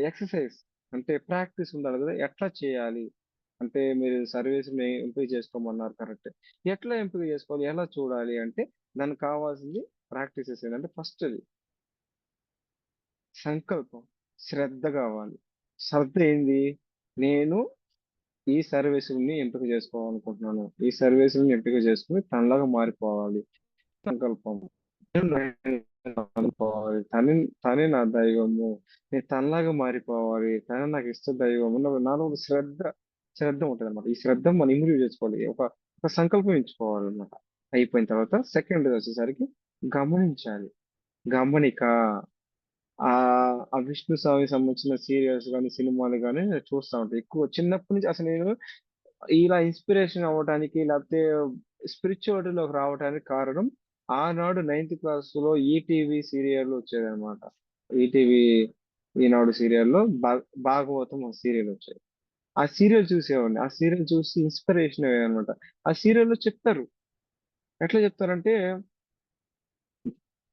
ఎక్సర్‌సైజ్ అంటే ప్రాక్టీస్ ఉండాలి గదా! ఎట్లా చేయాలి? అంటే మీరు సర్వీస్‌ని ఎంపిక చేసుకోమన్నారు కరెక్టే. ఎట్లా ఎంపిక చేసుకోవాలి? ఎలా చూడాలి అంటే దానికి కావాల్సింది ప్రాక్టీసెస్ ఏంటంటే ఫస్ట్‌ది సంకల్పం, శ్రద్ధ గావాలి. శ్రద్ధ ఏంది? నేను ఈ సర్వీసుని ఎంపిక చేసుకోవాలనుకుంటున్నాను. ఈ సర్వీసుని ఎంపిక చేసుకొని తనలాగా మారిపోవాలి. సంకల్పం. అనుకోవాలి. తనే నా దైవము. నేను తనలాగా మారిపోవాలి. తనే నాకు ఇష్ట దైవము. నాలో ఒక శ్రద్ధ ఉంటదన్నమాట. ఈ శ్రద్ధ మనం ఇమిడి చేసుకోవాలి. ఒక సంకల్పం ఎంచుకోవాలన్నమాట. అయిపోయిన తర్వాత సెకండ్‌దొచ్చేసరికి గమనించాలి. గమనిక. ఆ విష్ణు స్వామికి సంబంధించిన సీరియల్స్ గాని, సినిమాలు గాని చూస్తా ఉంటా. ఎక్కువ చిన్నప్పటి నుంచి అసలు నేను ఇలా ఇన్‌స్పిరేషన్ అవ్వటానికి లేకపోతే స్పిరిచువాలిటీలోకి రావటానికి కారణం ఆనాడు నైన్త్ క్లాస్‌లో ఈటీవీ సీరియల్ వచ్చేదన్నమాట. ఈటీవీ ఈనాడు సీరియల్‌లో భాగవతం ఒక సీరియల్ వచ్చేది. ఆ సీరియల్ చూసేవాడిని. ఆ సీరియల్ చూసి ఇన్‌స్పిరేషన్ అయ్యానన్నమాట. ఆ సీరియల్‌లో చెప్తారు. ఎట్లా చెప్తారంటే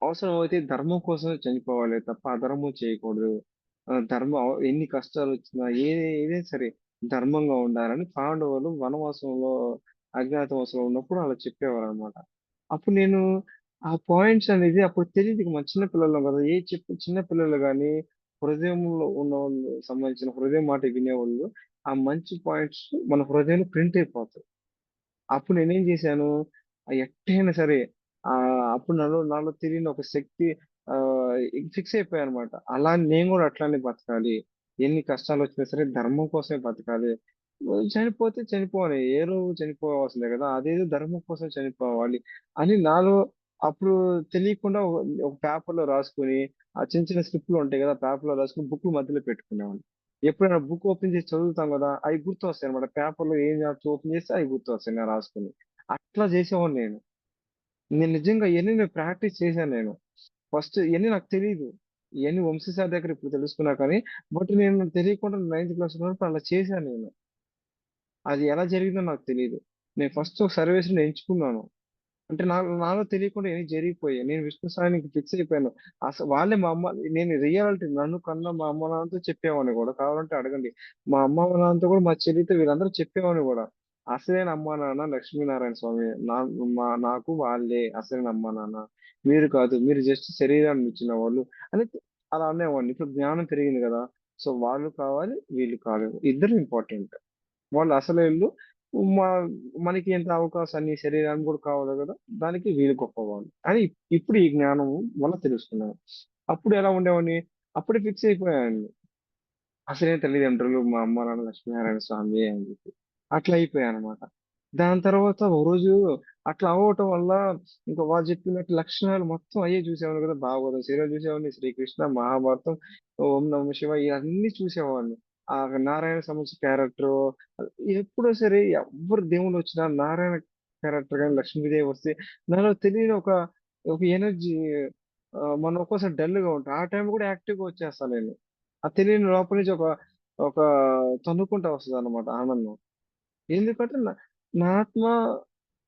అవసరమైతే ధర్మం కోసమే చనిపోవాలి తప్ప అధర్మం చేయకూడదు. ధర్మం ఎన్ని కష్టాలొచ్చినా ఏదైనా సరే ధర్మంగా ఉండాలని పాండవులు వనవాసంలో, అజ్ఞాతవాసంలో ఉన్నప్పుడు అలా చెప్పేవారనమాట. అప్పుడు నేను ఆ పాయింట్స్ అనేది అప్పుడు తెలీదు. మన చిన్న పిల్లలం కదా! చిన్న పిల్లలు గాని, హృదయంలో ఉన్నవాళ్ళు సంబంధించిన హృదయం మాట వినేవాళ్ళు ఆ మంచి పాయింట్స్ మన హృదయంలో ప్రింట్ అయిపోతాయి. అప్పుడు నేనేం జేశాను, ఎట్టైనా సరే అప్పుడు నాలో తెలియని ఒక శక్తి ఆహ్, ఫిక్స్ అయిపోయానన్నమాట. అలా నేను గూడా అట్లానే బతకాలి. ఎన్ని కష్టాలొచ్చినా సరే ధర్మం కోసమే బతకాలి. చనిపోతే చనిపోవాలి. ఏ రోజు చనిపోవాల్సిందే గదా! అదేదో ధర్మం కోసం చనిపోవాలి అని నాలో అప్పుడు తెలియకుండా ఒక పేపర్‌లో రాసుకొని, ఆ చిన్న చిన్న స్లిప్‌లు ఉంటాయి గదా! పేపర్‌లో రాసుకొని బుక్ మధ్యలో పెట్టుకునేవాడిని. ఎప్పుడైనా బుక్ ఓపెన్ చేసి చదువుతాం గదా! అయి గుర్తొస్తాయన్నమాట. పేపర్‌లో ఏం ఓపెన్ చేస్తే అయి గుర్తొస్తాయి నేను రాసుకున్నయి. అట్లా చేసేవాడిని నేను. నేను నిజంగా ఇయన్నీ నేను ప్రాక్టీస్ చేశాను నేను. ఫస్ట్ ఇయన్నీ నాకు తెలీదు. ఇయన్నీ వంశీ సార్ దగ్గర ఇప్పుడు తెలుసుకున్నా కానీ, బట్ నేను తెలియకుండా నైన్త్ క్లాస్ ఉన్నప్పుడు అలా చేశాను నేను. అది ఎలా జరిగిందో నాకు తెలీదు. నేను ఫస్ట్ ఒక సర్వేస్‌ని ఎంచుకున్నాను. అంటే నాలో తెలియకుండా ఇయన్నీ జరిగిపోయాయి. నేను విష్ణు సాయినికి ఫిక్స్ అయిపోయాను. వాళ్ళే మా అమ్మ నేను రియాలిటీ నన్ను కన్న మా అమ్మ, నాన్నతో చెప్పేవాడిని గూడా. కావాలంటే అడగండి. మా అమ్మ, నాన్నతో గూడా మా చెల్లితో వీళ్ళందరూ చెప్పేవాడిని గూడా. అసలైన అమ్మా, నాన్న లక్ష్మీనారాయణ స్వామి. నాకు వాళ్ళే అసలైన అమ్మా, నాన్న. మీరు కాదు. మీరు జస్ట్ శరీరాన్ని ఇచ్చిన వాళ్ళు అని అలా అనేవాడిని. ఇప్పుడు జ్ఞానం పెరిగింది గదా! సో, వాళ్ళు కావాలి, వీళ్ళు కావాలి. ఇద్దరు ఇంపార్టెంట్. వాళ్ళు అసలోళ్ళు మా మనకి ఎంత అవకాశాన్ని శరీరానికి కూడా కావాలి గదా! దానికి వీళ్ళు గొప్పవాళ్ళు. అని ఇప్పుడు ఈ జ్ఞానం వల్ల తెలుసుకున్నాను. అప్పుడు ఎలా ఉండేవాడిని, అప్పుడే ఫిక్స్ అయిపోయానండి. అసలైన తల్లిదండ్రులు మా అమ్మ, నాన్న లక్ష్మీనారాయణ స్వామియే అని చెప్పి. అట్లా అయిపోయానన్నమాట. దాని తర్వాత ఓ రోజు అట్లా అవ్వటం వల్ల ఇంకా వాళ్ళు చెప్పినట్టు లక్షణాలు మొత్తం అయ్యే చూసేవాడిని కదా! భాగవతం సీరియల్ చూసేవాడిని, శ్రీకృష్ణ, మహాభారతం, ఓం నమః శివాయ ఇయన్నీ చూసేవాడిని. ఆ నారాయణ సంబంధించిన క్యారెక్టరు ఎప్పుడో సరే ఎవ్వరు దేవుళ్ళొచ్చినా నారాయణ క్యారెక్టర్ గాని, లక్ష్మీదేవి వస్తే నాలో తెలియని ఒక ఎనర్జీ మనం ఒక్కోసారి డల్‌గా ఉంటాం. ఆ టైంలో కూడా యాక్టివ్‌గా వచ్చేస్తా నేను. తెలియని లోపల నుంచి ఒక ఒక తన్నుకుంటా వస్తదనమాట ఆనందం. ఎందుకంటే నా ఆత్మ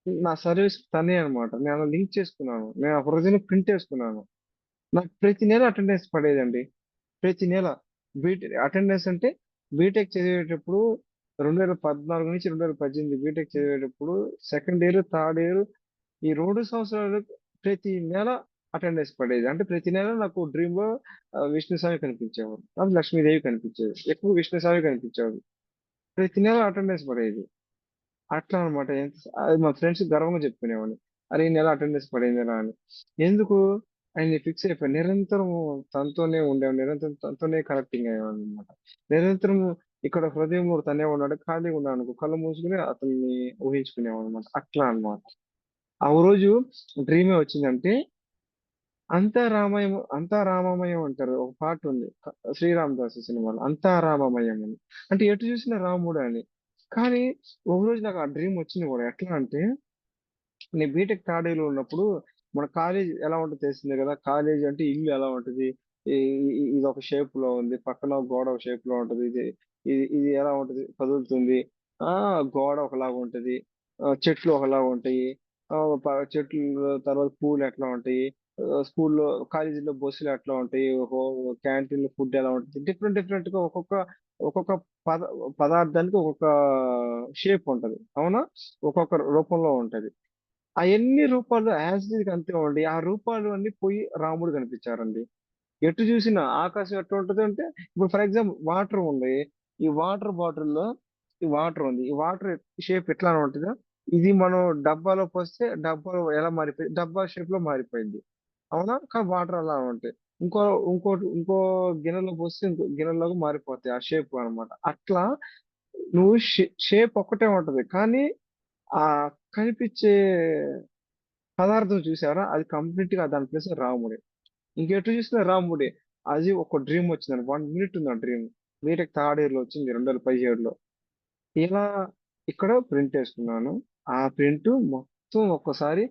నా సర్వీస్ తనే అన్నమాట. నేను లింక్ చేసుకున్నాను. నేను ఆ హృదయంలో ప్రింటేసుకున్నాను. నాకు ప్రతి నెల అటెండెన్స్ పడేదండి. ప్రతి నెల. అటెండెన్స్ అంటే బీటెక్ చదివేటప్పుడు 2014-2018 బీటెక్ చదివేటప్పుడు సెకండ్ ఇయర్, థర్డ్ ఇయర్ ఈ 2 సంవత్సరాలు ప్రతి నెల అటెండెన్స్ పడేది. అంటే ప్రతి నెల నాకు డ్రీమ్‌లో విష్ణుస్వామి కనిపించేవారు. లక్ష్మీదేవి కనిపించేది. ఎక్కువ విష్ణుస్వామి కనిపించేవారు. ప్రతి నెల అటెండెన్స్ పడేది. అట్లా అన్నమాట. అది మా ఫ్రెండ్స్‌కి గర్వంగా చెప్పుకునేవాడిని. అరే! ఈ నెల అటెండెన్స్ పడిందిరా అని. ఎందుకు? అని ఫిక్స్ అయిపోయాను. నిరంతరం తనతోనే ఉండేవాడిని. నిరంతరం తనతోనే కనెక్టింగ్ అయ్యేవాడినన్నమాట. నిరంతరం ఇక్కడ హృదయంలో తనే ఉన్నాడు. ఖాళీగా ఉన్నాననుకో కళ్ళు మూసుకొని అతన్ని ఊహించుకునేవాడినన్నమాట. అట్లా అన్నమాట. ఆ రోజు డ్రీమే వచ్చిందంటే అంతా రామమయం అంటారు. ఒక పాటుంది. 'శ్రీరామ్ దాసు' సినిమాలో. అంతా రామమయం అని. అంటే ఎటు చూసినా రాముడే అని. కానీ ఒకరోజు నాకు ఆ డ్రీమ్ వచ్చింది గూడా. ఎట్లా అంటే నేను బీటెక్ థర్డ్ ఇయర్‌లో ఉన్నప్పుడు మన కాలేజ్ ఎలా ఉంటదో తెలిసిందే గదా! కాలేజ్ అంటే ఇల్లు ఎలా ఉంటది? ఇ ఇదొక షేప్‌లో ఉంది. పక్కన గోడ ఒక షేప్‌లో ఉంటది. ఇది ఇది ఎలా ఉంటది? కదులుతుంది. గోడ ఒకలాగా ఉంటది. చెట్లు ఒకలాగా ఉంటాయి. చెట్లు తర్వాత పూలు ఎట్లా ఉంటాయి? స్కూల్‌లో కాలేజీలో బస్సులు ఎట్లా ఉంటాయి? క్యాంటీన్‌లో ఫుడ్ ఎలా ఉంటది? డిఫరెంట్ డిఫరెంట్‌గా ఒక్కొక్క పద పదార్థానికి ఒక్కొక్క షేప్ ఉంటది. అవునా? ఒక్కొక్క రూపంలో ఉంటది. అయన్ని రూపాలు యాజ్ ఇట్ ఈజ్ అంతే ఉండి, ఆ రూపాలు అన్నీ పోయి రాముడు కనిపించారండి. ఎటు చూసినా ఆకాశం ఎట్లుంటదంటే, ఇప్పుడు ఫర్ ఎగ్జాంపుల్ వాటర్ ఉంది. ఈ వాటర్ బాటిల్‌లో ఈ వాటర్ ఉంది. ఈ వాటర్ షేప్ ఎట్లానే ఉంటదా? ఇది మనం డబ్బాలో పోస్తే డబ్బాలో ఎలా మారిపోయి డబ్బా షేప్‌లో మారిపోయిద్ది. అవునా? కానీ వాటర్ అలా ఉంటాయి. ఇంకో ఇంకో గిన్నెలో పోస్తే ఇంకో గిన్నెలోకి మారిపోతాయి. ఆ షేప్ అన్నమాట. అట్లా నువ్వు షేప్ ఒక్కటే ఉంటది. కానీ కనిపించే పదార్థం చూసారా? అది కంప్లీట్‌గా దాని ప్లేస్ రాముడే. ఇంకెటు చూసినా రాముడే. అది ఒక డ్రీమ్ వచ్చిందండి. 1 మినిట్ ఉంది ఆ డ్రీమ్. బీటెక్ థర్డ్ ఇయర్‌లో వచ్చింది 2017లో. ఇలా ఇక్కడ ప్రింట్ ఏసుకున్నాను. ఆ ప్రింట్ మొత్తం ఒక్కసారి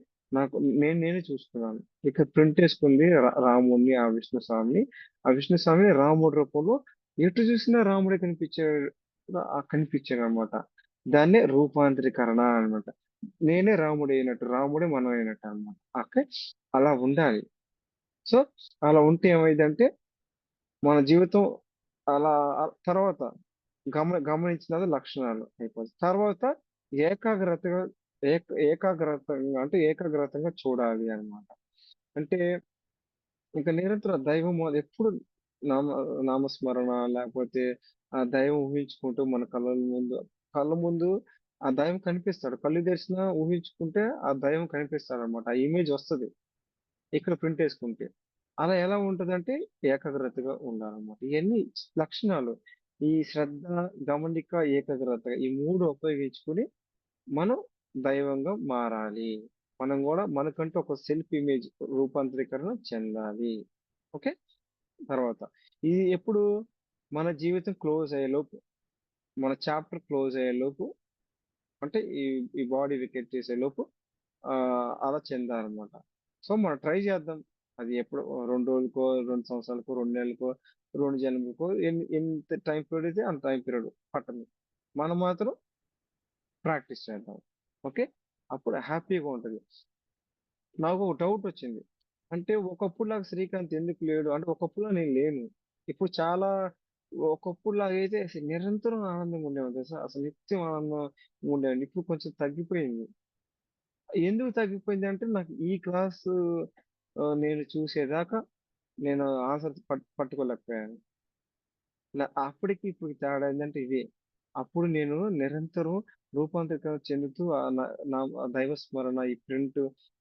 నేనే చూసుకున్నాను. ఇక్కడ ప్రింట్ ఏసుకుంది రాముడిని, ఆ విష్ణు స్వామిని. ఆ విష్ణు స్వామిని రాముడి రూపంలో ఎటు చూసినా రాముడే కనిపించాడనమాట. దాన్నే రూపాంతరీకరణ అన్నమాట. నేనే రాముడయినట్టు, రాముడే మనం అయినట్టు అన్నమాట. ఓకే. అలా ఉండాలి. సో, అలా ఉంటే ఏమైద్దంటే మన జీవితం అలా తర్వాత గమనించినది లక్షణాలు అయిపోతుంది. తర్వాత ఏకాగ్రతగా ఏకాగ్రతంగా అంటే ఏకాగ్రతంగా చూడాలి అన్నమాట. అంటే ఇంక నిరంతరం దైవం ఎప్పుడు నామ నామస్మరణ లేకపోతే ఆ దైవం ఊహించుకుంటూ మన కళ్ళ ముందు ఆ దైవం కనిపిస్తాడు. కళ్ళు తెరిసినా ఊహించుకుంటే ఆ దైవం కనిపిస్తాడన్నమాట. ఆ ఇమేజ్ వస్తది. ఇక్కడ ప్రింటేసుకుంటే. అలా ఎలా ఉంటదంటే ఏకాగ్రతగా ఉండాలన్నమాట. ఇయన్నీ లక్షణాలు. ఈ శ్రద్ధ, గమనిక, ఏకాగ్రత ఈ 3 ఉపయోగించుకొని మనం దైవంగా మారాలి. మనం గూడా మనకంటూ ఒక సెల్ఫ్ ఇమేజ్ రూపాంతరీకరణ చెందాలి. ఓకే. తర్వాత ఇది ఎప్పుడు మన జీవితం క్లోజ్ అయ్యేలోపు, మన చాప్టర్ క్లోజ్ అయ్యేలోపు అంటే ఈ బాడీ వెకేట్ చేసేలోపు అలా చెందాలన్నమాట. సో, మనం ట్రై చేద్దాం. అది ఎప్పుడో 2 రోజులకో, 2 సంవత్సరాలకో, 2 నెలలకో, 2 జన్మలకో ఎంత టైం పీరియడ్ అయితే అంత టైం పీరియడ్ పట్టండి. మనం మాత్రం ప్రాక్టీస్ చేద్దాం. ఓకే. అప్పుడు హ్యాపీగా ఉంటది. నాకు ఒక డౌట్ వచ్చింది. అంటే ఒకప్పుడులాగా శ్రీకాంత్ ఎందుకు లేడు? అంటే ఒకప్పుడులా నేను లేను. ఇప్పుడు చాలా ఒకప్పుడులాగా అయితే అసలు నిరంతరం ఆనందంగా ఉండేవాడిని తెలుసా? అసలు నిత్యం ఆనందంగా ఉండేవాడిని. ఇప్పుడు కొంచెం తగ్గిపోయింది. ఎందుకు తగ్గిపోయిందంటే నాకు ఈ క్లాసు నేను చూసేదాకా నేను ఆన్సర్ పట్టుకోలేకపోయాను. అప్పటికి ఇప్పటికి తేడా ఏందంటే ఇదే. అప్పుడు నేను నిరంతరం రూపాంతరికం చెందుతూ నా దైవ స్మరణ, ఈ ప్రింట్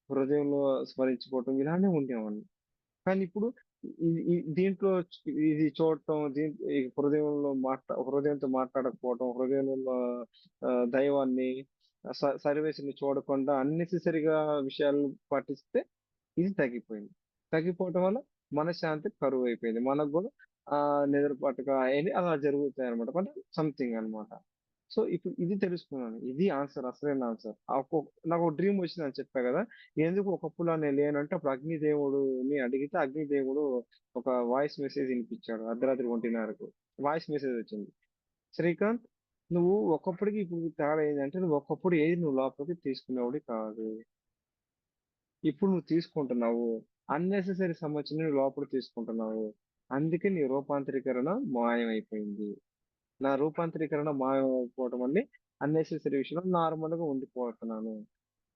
హృదయంలో స్మరించుకోవటం ఇలానే ఉండేవాడిని. కానీ ఇప్పుడు దీంట్లో ఇది చూడటం, ఈ హృదయంతో మాట్లాడకపోవటం, హృదయంలో దైవాన్ని, సర్వేస్‌ని చూడకుండా అన్నెసెసరీగా విషయాలను పాటిస్తే ఇది తగ్గిపోయింది. తగ్గిపోవటం వల్ల మనశ్శాంతి కరువైపోయింది. మనకు గూడా నిద్ర పట్టక అయన్నీ అలా జరుగుతాయన్నమాట. అంటే సంథింగ్ అన్నమాట. సో ఇప్పుడు ఇది తెలుసుకున్నాను. ఇది ఆన్సర్, అసలైన ఆన్సర్. నాకు ఒక డ్రీమ్ వచ్చిందని చెప్పా కదా! ఎందుకు ఒకప్పులా నేను లేనంటే అప్పుడు అగ్నిదేవుడుని అడిగితే అగ్నిదేవుడు ఒక వాయిస్ మెసేజ్ వినిపించాడు అర్ధరాత్రి 1:30కు. వాయిస్ మెసేజ్ వచ్చింది. శ్రీకాంత్, నువ్వు ఒకప్పటికి ఇప్పుడు తేడా ఏంటంటే నువ్వు ఒకప్పుడు ఏది నువ్వు లోపలికి తీసుకునేవాడి కాదు. ఇప్పుడు నువ్వు తీసుకుంటున్నావు. అన్నెసెసరీ సంబంధించిన నువ్వు లోపలికి తీసుకుంటున్నావు. అందుకే నీ రూపాంతరీకరణ మాయమైపోయింది. నా రూపాంతరీకరణ మాయమైపోవటం వల్లే అన్నెసెసరీ విషయంలో నార్మల్ గా ఉండిపోతున్నాను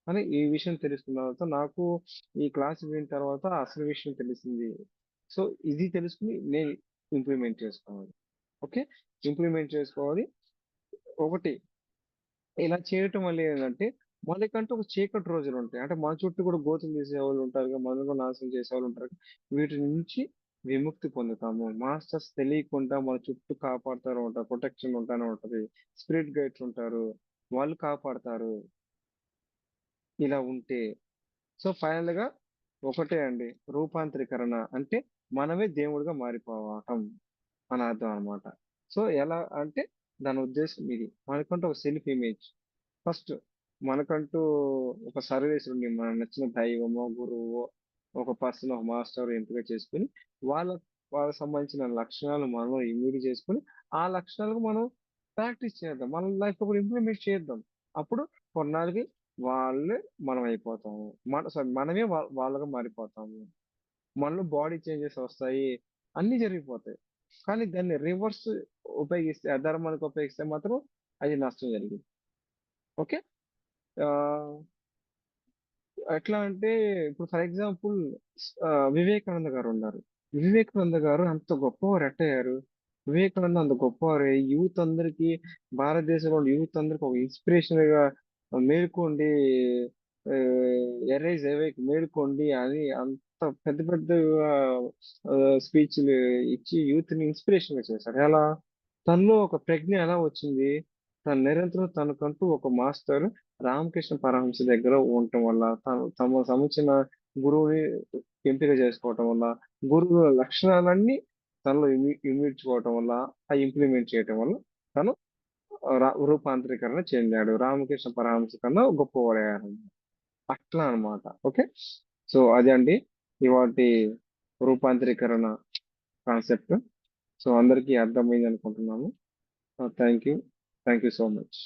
అని ఈ విషయం తెలుసుకున్న తర్వాత నాకు ఈ క్లాస్ విన్న తర్వాత అసలు విషయం తెలిసింది. సో ఇది తెలుసుకుని నేను ఇంప్లిమెంట్ చేసుకోవాలి. ఓకే, ఇంప్లిమెంట్ చేసుకోవాలి. ఒకటి, ఇలా చేయటం వల్ల ఏంటంటే మనకంటూ ఒక చీకటి రోజులు ఉంటాయి. అంటే మన చుట్టూ కూడా గోతులు తీసేవాళ్ళు ఉంటారు కదా, మనల్ని కూడా నాశనం చేసేవాళ్ళు ఉంటారు కదా. వీటి నుంచి విముక్తి పొందుతాము. మాస్టర్స్ తెలియకుండా మన చుట్టూ కాపాడుతూ ఉంటారు, ప్రొటెక్షన్ ఉంటానే ఉంటది. స్పిరిట్ గైడ్స్ ఉంటారు, వాళ్ళు కాపాడతారు. ఇలా ఉంటే సో ఫైనల్ గా ఒకటే అండి, రూపాంతరీకరణ అంటే మనమే దేవుడిగా మారిపోవటం అని అర్థం అనమాట. సో ఎలా అంటే దాని ఉద్దేశం ఇది, మనకంటూ ఒక సెల్ఫ్ ఇమేజ్. ఫస్ట్ మనకంటూ ఒక సర్వేశ్వరుని మనకు నచ్చిన దైవమో గురువో ఒక పర్సన్ ఒక మాస్టర్ ఎంపిక చేసుకుని వాళ్ళ వాళ్ళకి సంబంధించిన లక్షణాలు మనం ఇమిడి చేసుకుని ఆ లక్షణాలకు మనం ప్రాక్టీస్ చేద్దాం, మన లైఫ్ లో కూడా ఇంప్లిమెంట్ చేద్దాం. అప్పుడు కొన్నాళ్ళకి వాళ్ళే మనం అయిపోతాము. మనమే వాళ్ళగా మారిపోతాము. మనలో బాడీ చేంజెస్ వస్తాయి, అన్ని జరిగిపోతాయి. కానీ దాన్ని రివర్స్ ఉపయోగిస్తే, అధర్మానికి ఉపయోగిస్తే మాత్రం అది నష్టం జరిగింది. ఓకే. ఆ, ఎట్లా అంటే ఇప్పుడు ఫర్ ఎగ్జాంపుల్ వివేకానంద గారు ఉన్నారు. వివేకానంద గారు అంత గొప్పవారు ఎట్టయ్యారు? వివేకానంద అంత గొప్పవారు యూత్ అందరికి, భారతదేశంలో యూత్ అందరికి ఒక ఇన్స్పిరేషన్ గా మేల్కోండి, ఎరైజ్ అవేక్, మేల్కోండి అని అంత పెద్ద పెద్ద స్పీచ్లు ఇచ్చి యూత్ ని ఇన్స్పిరేషన్ గా చేశారు. ఎలా? తనలో ఒక ప్రజ్ఞ ఎలా వచ్చింది? తను నిరంతరం తనకంటూ ఒక మాస్టర్ రామకృష్ణ పరమహంస దగ్గర ఉండటం వల్ల, తమ సంబంధించిన గురువుని ఎంపిక చేసుకోవటం వల్ల, గురువు లక్షణాలన్నీ తనలో ఇమిడ్చుకోవటం వల్ల, ఆ ఇంప్లిమెంట్ చేయటం వల్ల తను రూపాంతరీకరణ చెందాడు. రామకృష్ణ పరమహంస కన్నా గొప్పవాడయ్యాడు. అట్లా అన్నమాట. ఓకే. సో అదే అండి ఇవాటి రూపాంతరీకరణ కాన్సెప్ట్. సో అందరికీ అర్థమైంది అనుకుంటున్నాము. Thank you. Thank you so much.